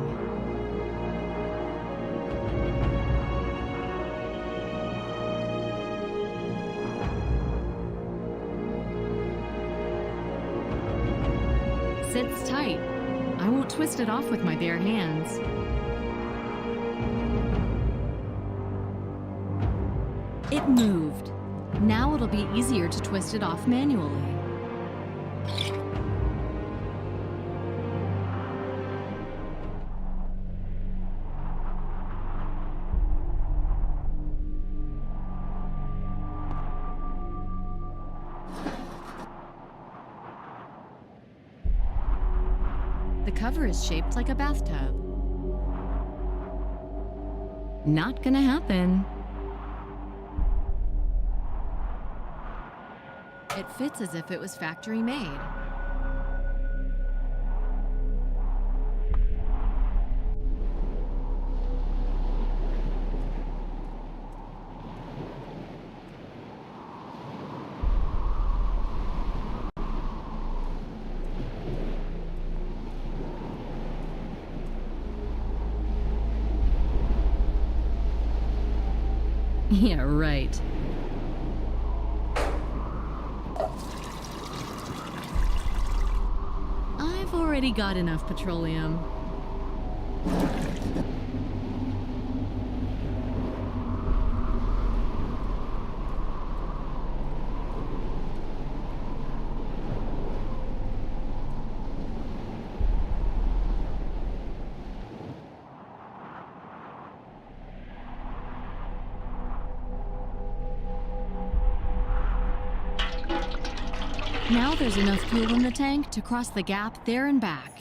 Sits tight. I won't twist it off with my bare hands. It moved. Now it'll be easier to twist it off manually. The cover is shaped like a bathtub. Not gonna happen. It fits as if it was factory made. Yeah, right. I've already got enough petroleum. Now there's enough fuel in the tank to cross the gap there and back.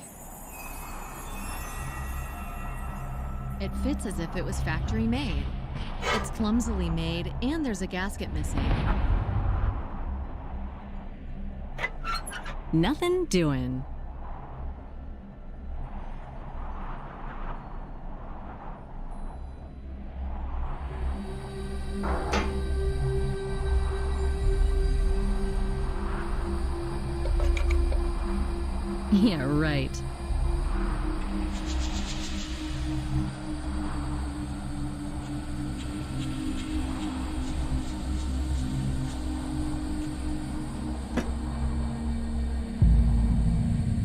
It fits as if it was factory made. It's clumsily made, and there's a gasket missing. Nothing doing. Yeah, right.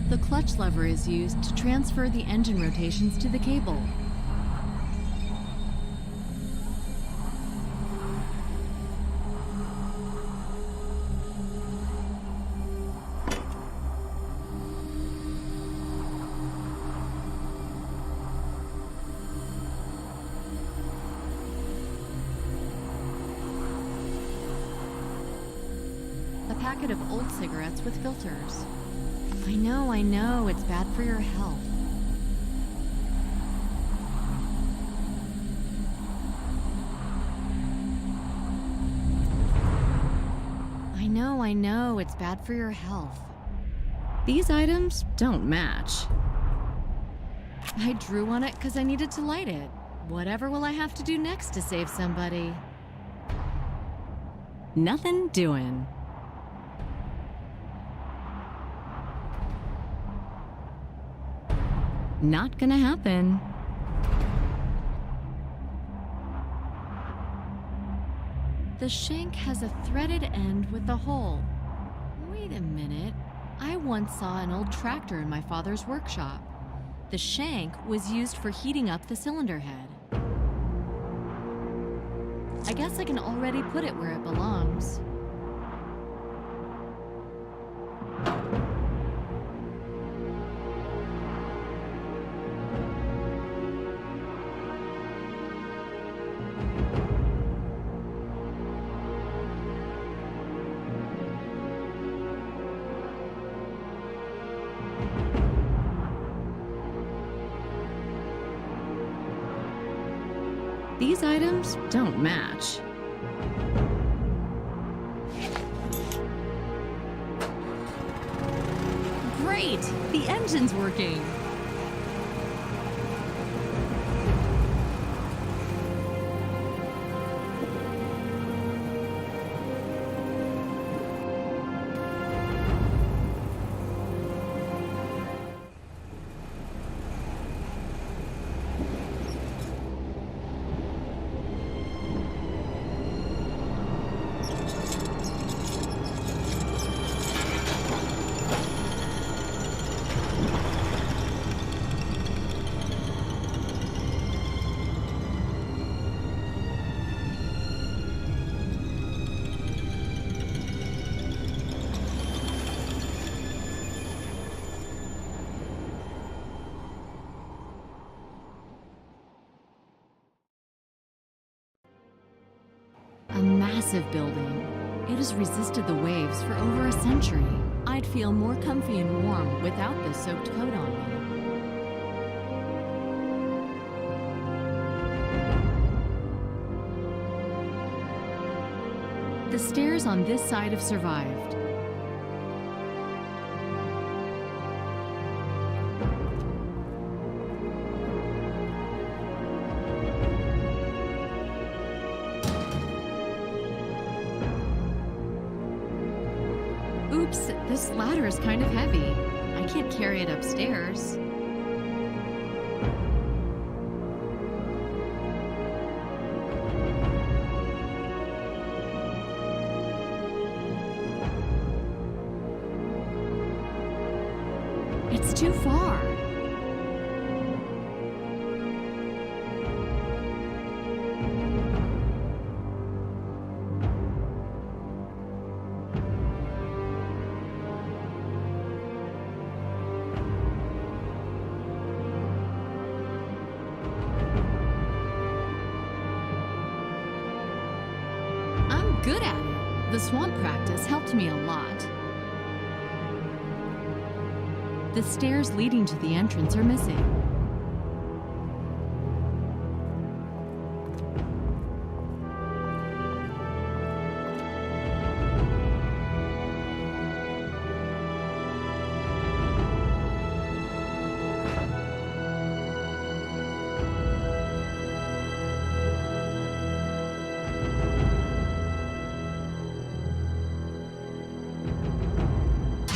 The clutch lever is used to transfer the engine rotations to the cable. A packet of old cigarettes with filters. I know, it's bad for your health. I know, it's bad for your health. These items don't match. I drew on it because I needed to light it. Whatever will I have to do next to save somebody? Nothing doing. Not gonna happen. The shank has a threaded end with a hole. Wait a minute. I once saw an old tractor in my father's workshop. The shank was used for heating up the cylinder head. I guess I can already put it where it belongs. These items don't match. Great! The engine's working! A massive building. It has resisted the waves for over a century. I'd feel more comfy and warm without this soaked coat on me. The stairs on this side have survived. Oops, this ladder is kind of heavy. I can't carry it upstairs. It's too far. I'm good at it. The swamp practice helped me a lot. The stairs leading to the entrance are missing.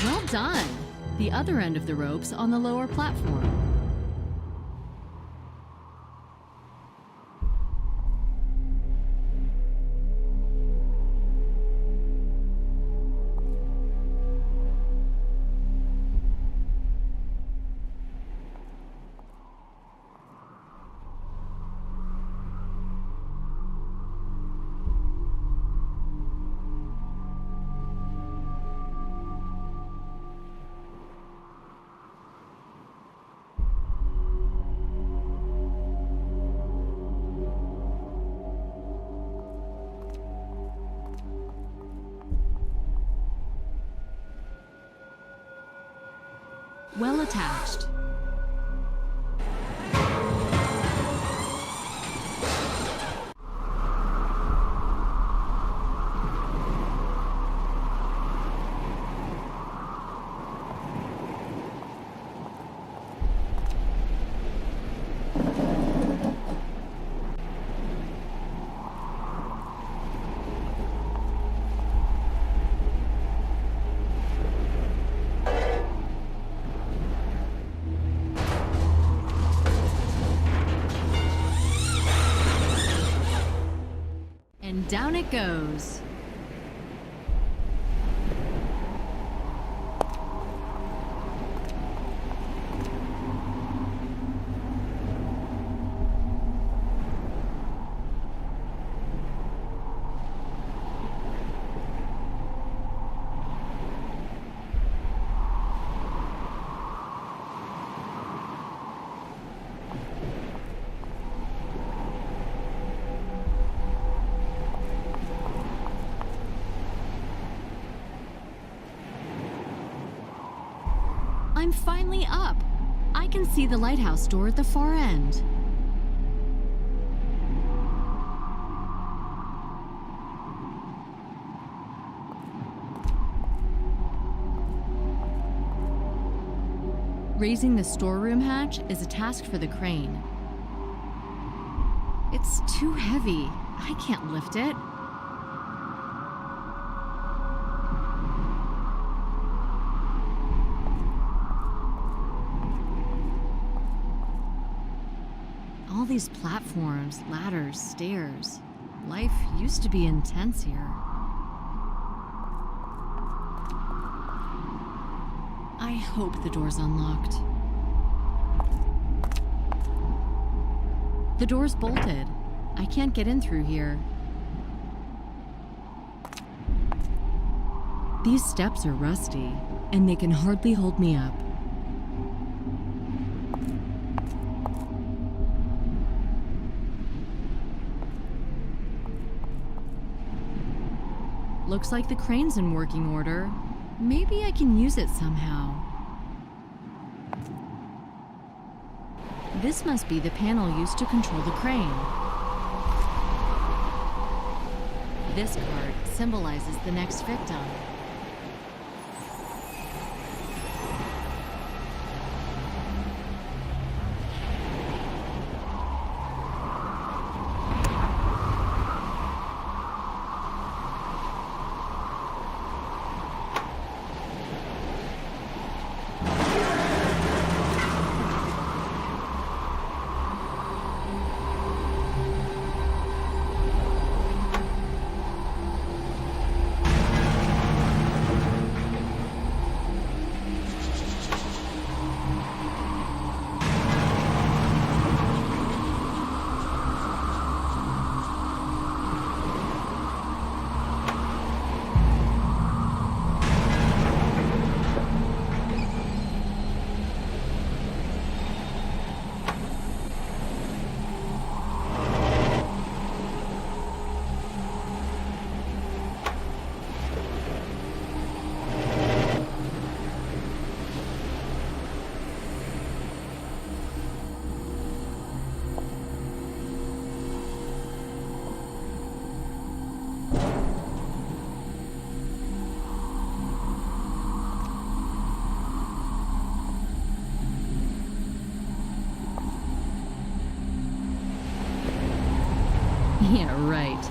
Well done! The other end of the rope's on the lower platform. Well attached. And down it goes. I'm finally up. I can see the lighthouse door at the far end. Raising the storeroom hatch is a task for the crane. It's too heavy. I can't lift it. All these platforms, ladders, stairs. Life used to be intense here. I hope the door's unlocked. The door's bolted. I can't get in through here. These steps are rusty, and they can hardly hold me up. Looks like the crane's in working order. Maybe I can use it somehow. This must be the panel used to control the crane. This card symbolizes the next victim. Yeah, right.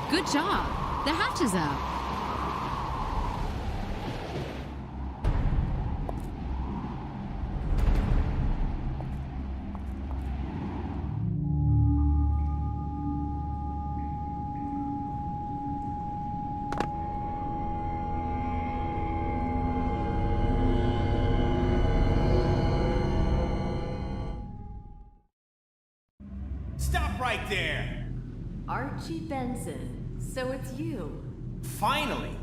Good job. The hatch is up. Stop right there! Archie Benson, so it's you. Finally!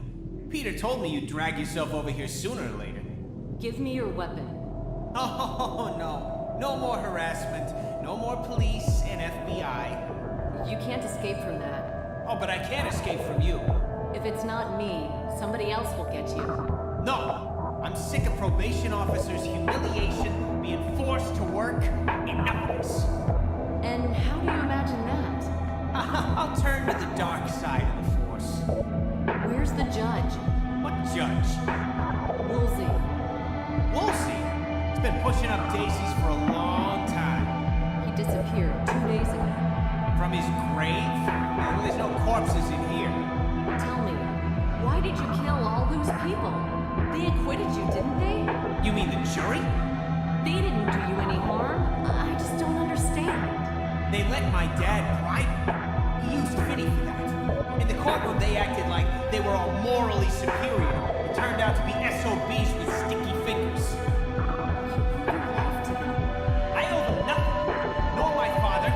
Peter told me you'd drag yourself over here sooner or later. Give me your weapon. Oh, no. No more harassment. No more police and FBI. You can't escape from that. Oh, but I can't escape from you. If it's not me, somebody else will get you. No! I'm sick of probation officers' humiliation, being forced to work. Enough of this. And how do you imagine that? I'll turn to the dark side of the Force. Where's the judge? What judge? Woolsey. Woolsey? He's been pushing up daisies for a long time. He disappeared 2 days ago. From his grave? Well, there's no corpses in here. Tell me, why did you kill all those people? They acquitted you, didn't they? You mean the jury? They didn't do you any harm. I just don't understand. They let my dad bribe me. He used Vinny for that. In the courtroom, they acted like they were all morally superior. It turned out to be SOBs with sticky fingers. You left him. I owe them nothing. Nor my father.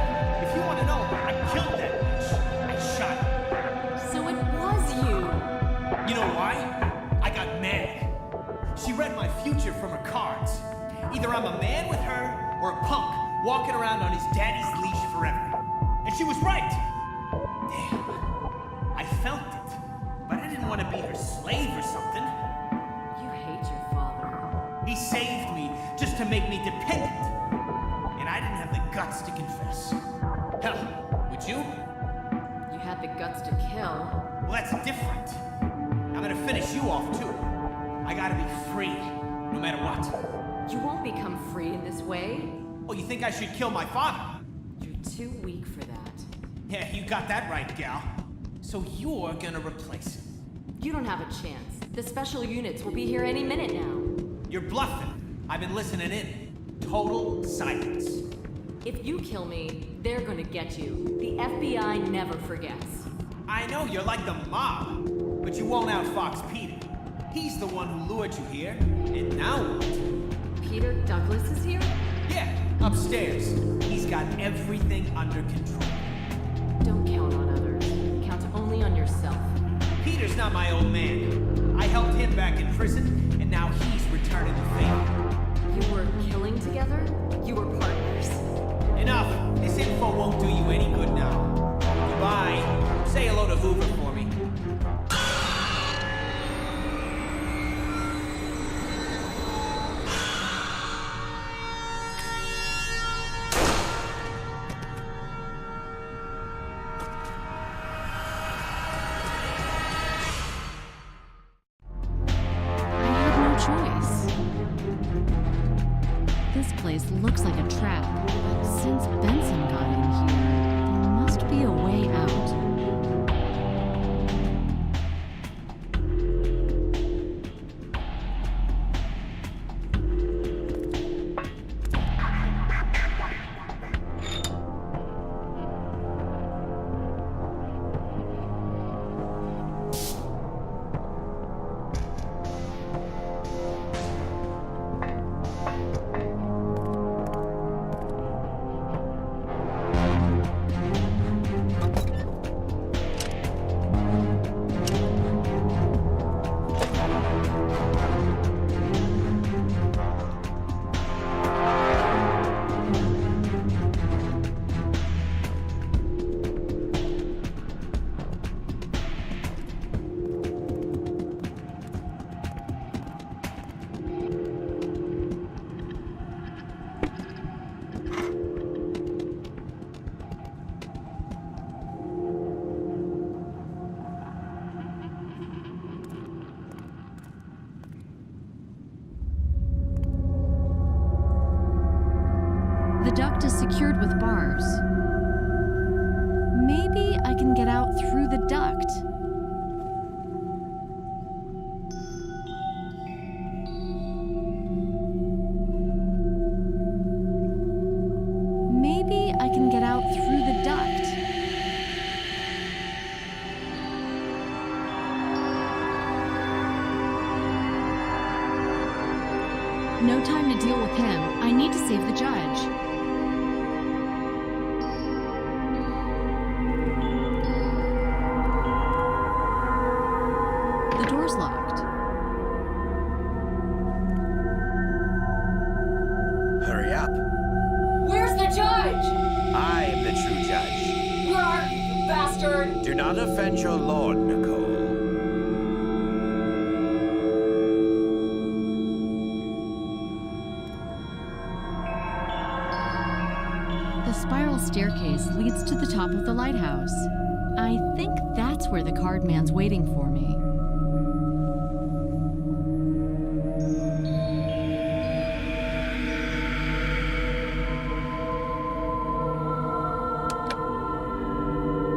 If you want to know, I killed that bitch. I shot her. So it was you. You know why? I got mad. She read my future from her cards. Either I'm a man with her, or a punk walking around on his daddy's leash forever. And she was right. Damn. I felt it. But I didn't want to be her slave or something. You hate your father. He saved me just to make me dependent. And I didn't have the guts to confess. Hell, would you? You had the guts to kill. Well, that's different. I'm gonna finish you off, too. I gotta be free, no matter what. You won't become free in this way. Oh, you think I should kill my father? You're too weak for that. Yeah, you got that right, gal. So you're gonna replace him. You don't have a chance. The special units will be here any minute now. You're bluffing. I've been listening in. Total silence. If you kill me, they're gonna get you. The FBI never forgets. I know you're like the mob, but you won't outfox Peter. He's the one who lured you here, and now what? Peter Douglas is here? Yeah, upstairs. He's got everything under control. Don't count on others. Count only on yourself. Peter's not my old man. I helped him back in prison, and now he's returning the favor. You were killing together? You were partners. Enough. This info won't do you any good now. Goodbye. Say hello to Hoover for me. This place looks like a trap, but since Benson got in here, there must be a way out. No time to deal with him. I need to save the judge. The door's locked. Hurry up. Where's the judge? I am the true judge. Where are you, bastard? Do not offend your lord, Nicole. The spiral staircase leads to the top of the lighthouse. I think that's where the card man's waiting for me.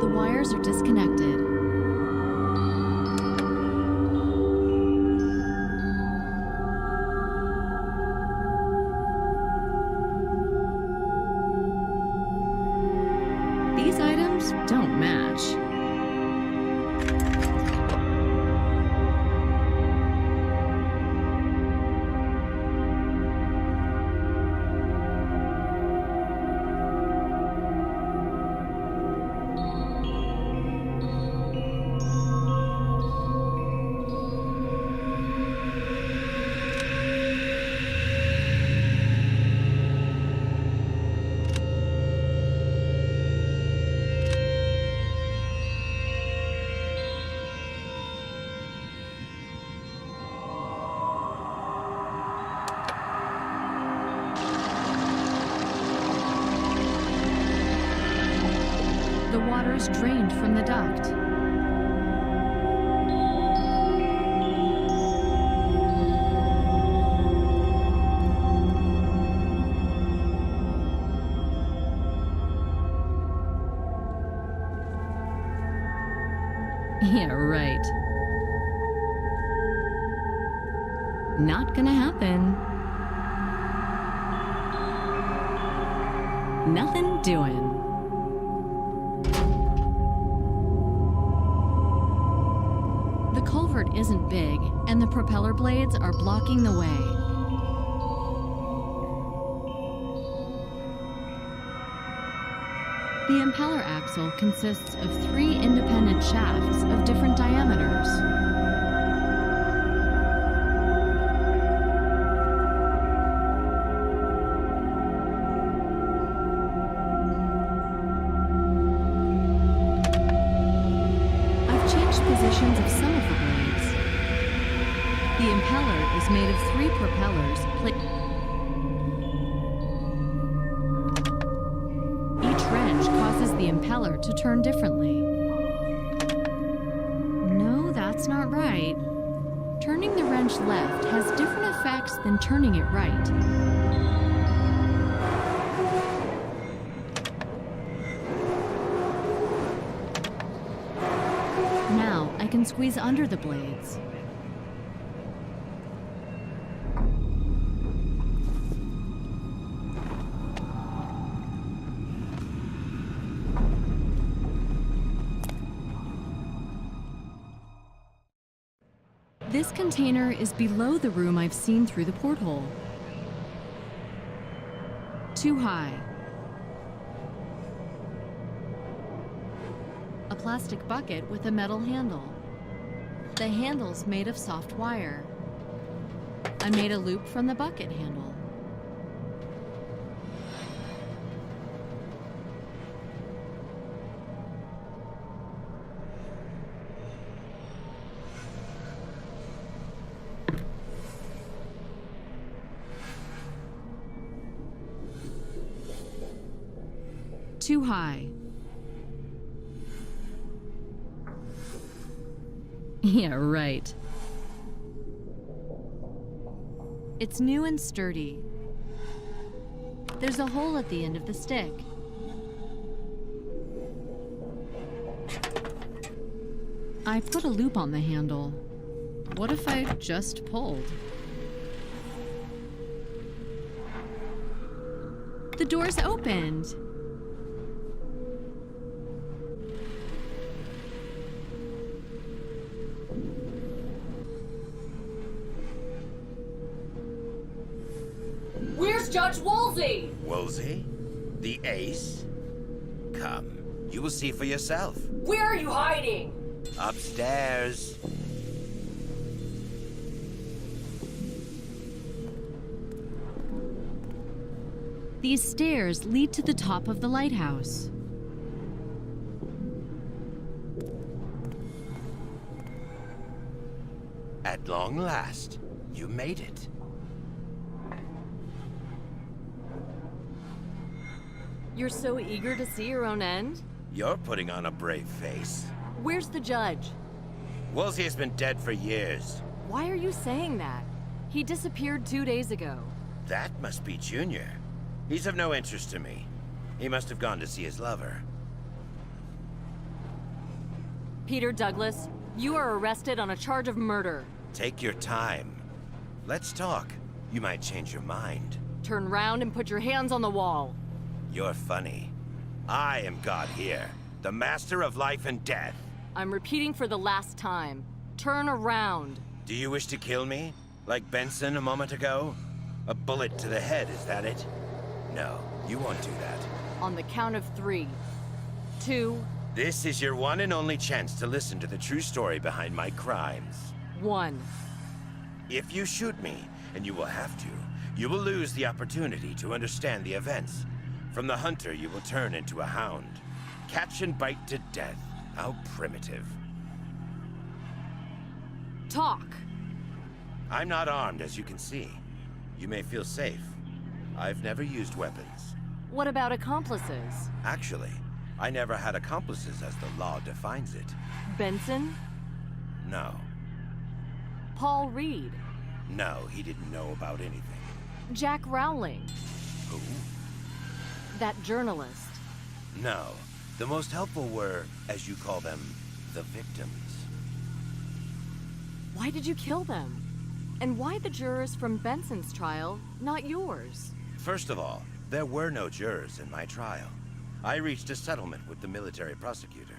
The wires are disconnected. These items don't match. The water is drained from the duct. Yeah, right. Not gonna happen. Nothing doing. The culvert isn't big, and the propeller blades are blocking the way. The impeller axle consists of 3 independent shafts of different diameters. I've changed positions of some of the blades. The impeller is made of 3 propellers causes the impeller to turn differently. No, that's not right. Turning the wrench left has different effects than turning it right. Now I can squeeze under the blades. This container is below the room I've seen through the porthole. Too high. A plastic bucket with a metal handle. The handle's made of soft wire. I made a loop from the bucket handle. Too high. Yeah, right. It's new and sturdy. There's a hole at the end of the stick. I put a loop on the handle. What if I just pulled? The door's opened. Judge Woolsey! Woolsey? The ace? Come, you will see for yourself. Where are you hiding? Upstairs. These stairs lead to the top of the lighthouse. At long last, you made it. You're so eager to see your own end? You're putting on a brave face. Where's the judge? Woolsey has been dead for years. Why are you saying that? He disappeared 2 days ago. That must be Junior. He's of no interest to me. He must have gone to see his lover. Peter Douglas, you are arrested on a charge of murder. Take your time. Let's talk. You might change your mind. Turn round and put your hands on the wall. You're funny. I am God here, the master of life and death. I'm repeating for the last time. Turn around. Do you wish to kill me? Like Benson a moment ago? A bullet to the head, is that it? No, you won't do that. On the count of 3. 2, This is your one and only chance to listen to the true story behind my crimes. 1. If you shoot me, and you will have to, you will lose the opportunity to understand the events. From the hunter, you will turn into a hound. Catch and bite to death. How primitive. Talk. I'm not armed, as you can see. You may feel safe. I've never used weapons. What about accomplices? Actually, I never had accomplices as the law defines it. Benson? No. Paul Reed? No, he didn't know about anything. Jack Rowling? Who? That journalist? No. The most helpful were, as you call them, the victims. Why did you kill them? And why the jurors from Benson's trial, not yours? First of all, there were no jurors in my trial. I reached a settlement with the military prosecutor.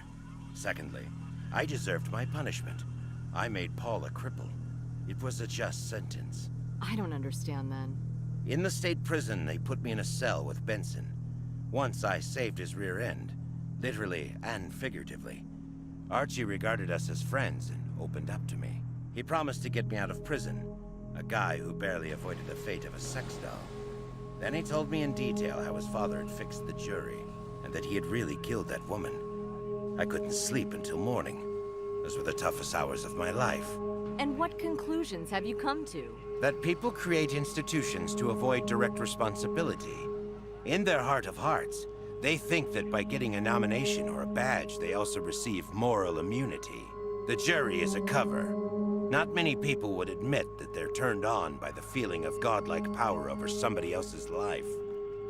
Secondly, I deserved my punishment. I made Paul a cripple. It was a just sentence. I don't understand then. In the state prison, they put me in a cell with Benson. Once I saved his rear end, literally and figuratively. Archie regarded us as friends and opened up to me. He promised to get me out of prison, a guy who barely avoided the fate of a sex doll. Then he told me in detail how his father had fixed the jury, and that he had really killed that woman. I couldn't sleep until morning. Those were the toughest hours of my life. And what conclusions have you come to? That people create institutions to avoid direct responsibility. In their heart of hearts, they think that by getting a nomination or a badge, they also receive moral immunity. The jury is a cover. Not many people would admit that they're turned on by the feeling of godlike power over somebody else's life.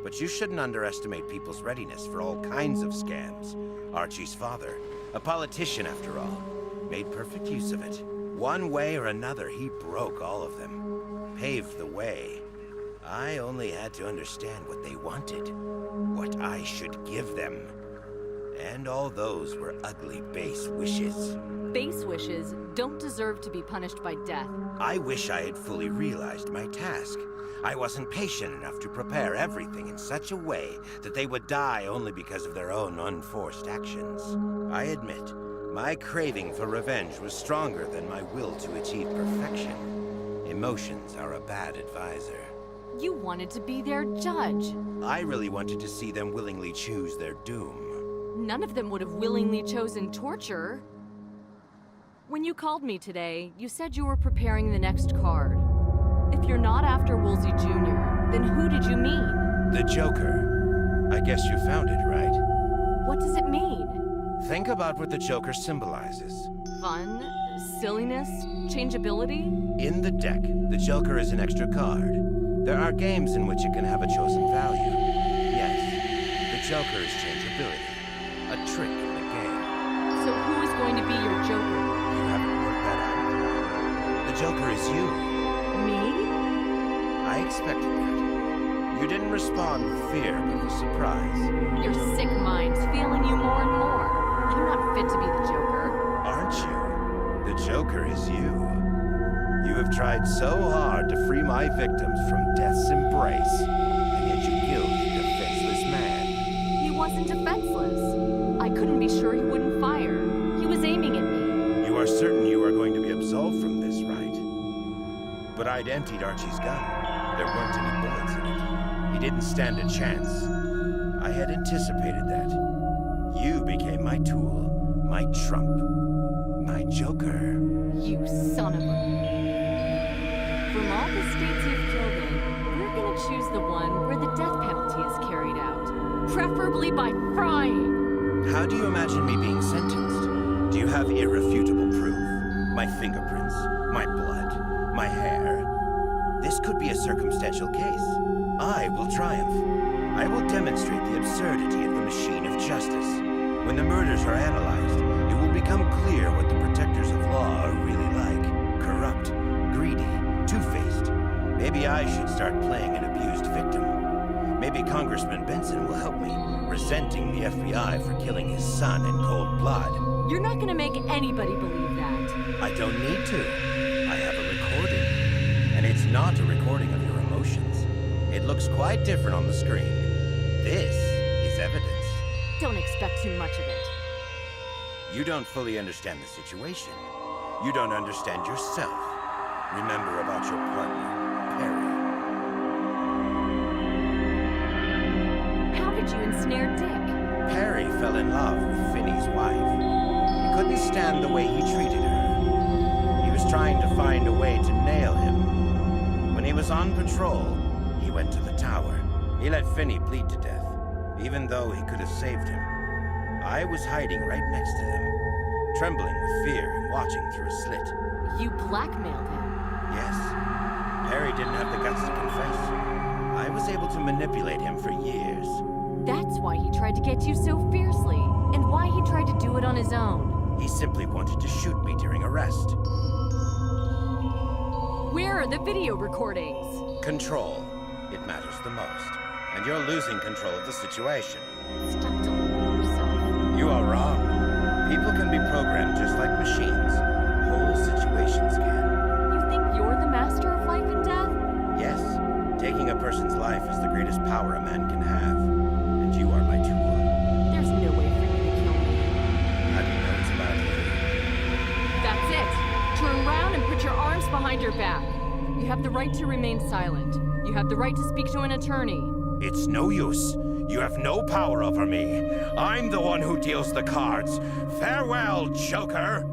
But you shouldn't underestimate people's readiness for all kinds of scams. Archie's father, a politician after all, made perfect use of it. One way or another, he broke all of them, paved the way. I only had to understand what they wanted, what I should give them. And all those were ugly, base wishes. Base wishes don't deserve to be punished by death. I wish I had fully realized my task. I wasn't patient enough to prepare everything in such a way that they would die only because of their own unforced actions. I admit, my craving for revenge was stronger than my will to achieve perfection. Emotions are a bad advisor. You wanted to be their judge. I really wanted to see them willingly choose their doom. None of them would have willingly chosen torture. When you called me today, you said you were preparing the next card. If you're not after Woolsey Jr., then who did you mean? The Joker. I guess you found it, right? What does it mean? Think about what the Joker symbolizes. Fun? Silliness? Changeability? In the deck, the Joker is an extra card. There are games in which it can have a chosen value. Yes, the Joker is changeability. A trick in the game. So who is going to be your Joker? You haven't worked that out. The Joker is you. Me? I expected that. You didn't respond with fear, but with surprise. Your sick mind's feeling you more and more. I'm not fit to be the Joker. Aren't you? The Joker is you. You have tried so hard to free my victims from death's embrace. are certain you are going to be absolved from this, right? But I'd emptied Archie's gun. There weren't any bullets in it. He didn't stand a chance. I had anticipated that. You became my tool, my trump, my joker. You son of a... From all the states you've killed in, we're gonna choose the one where the death penalty is carried out. Preferably by frying! How do you imagine me being sentenced? Do you have irrefutable proof? My fingerprints, my blood, my hair? This could be a circumstantial case. I will triumph. I will demonstrate the absurdity of the machine of justice. When the murders are analyzed, it will become clear what the protectors of law are really like. Corrupt, greedy, two-faced. Maybe I should start playing an abused victim. Maybe Congressman Benson will help me, resenting the FBI for killing his son in cold blood. You're not gonna make anybody believe that. I don't need to. I have a recording. And it's not a recording of your emotions. It looks quite different on the screen. This is evidence. Don't expect too much of it. You don't fully understand the situation. You don't understand yourself. Remember about your partner, Perry. How did you ensnare Dick? Perry fell in love with Finney's wife. He couldn't stand the way he treated her. He was trying to find a way to nail him. When he was on patrol, he went to the tower. He let Finney bleed to death, even though he could have saved him. I was hiding right next to them, trembling with fear and watching through a slit. You blackmailed him. Yes, Perry didn't have the guts to confess. I was able to manipulate him for years. That's why he tried to get you so fiercely, and why he tried to do it on his own. He simply wanted to shoot me during arrest. Where are the video recordings? Control. It matters the most. And you're losing control of the situation. Stop deluding yourself. You are wrong. People can be programmed just like machines. Whole situations can. You think you're the master of life and death? Yes, taking a person's life is the greatest power a man can have. And you are my tool. There's no way for you to kill me. How do you know it's about you? That's it. Turn around and put your arms behind your back. You have the right to remain silent. You have the right to speak to an attorney. It's no use. You have no power over me. I'm the one who deals the cards. Farewell, Joker!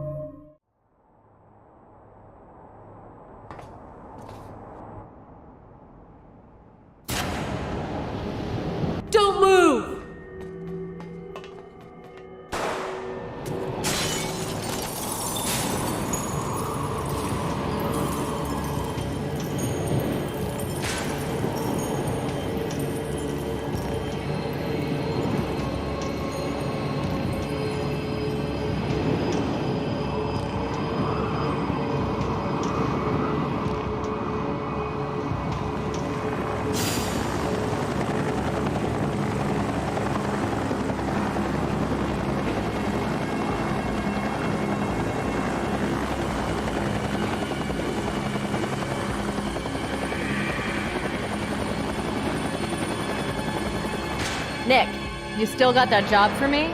Don't move! Nick, you still got that job for me?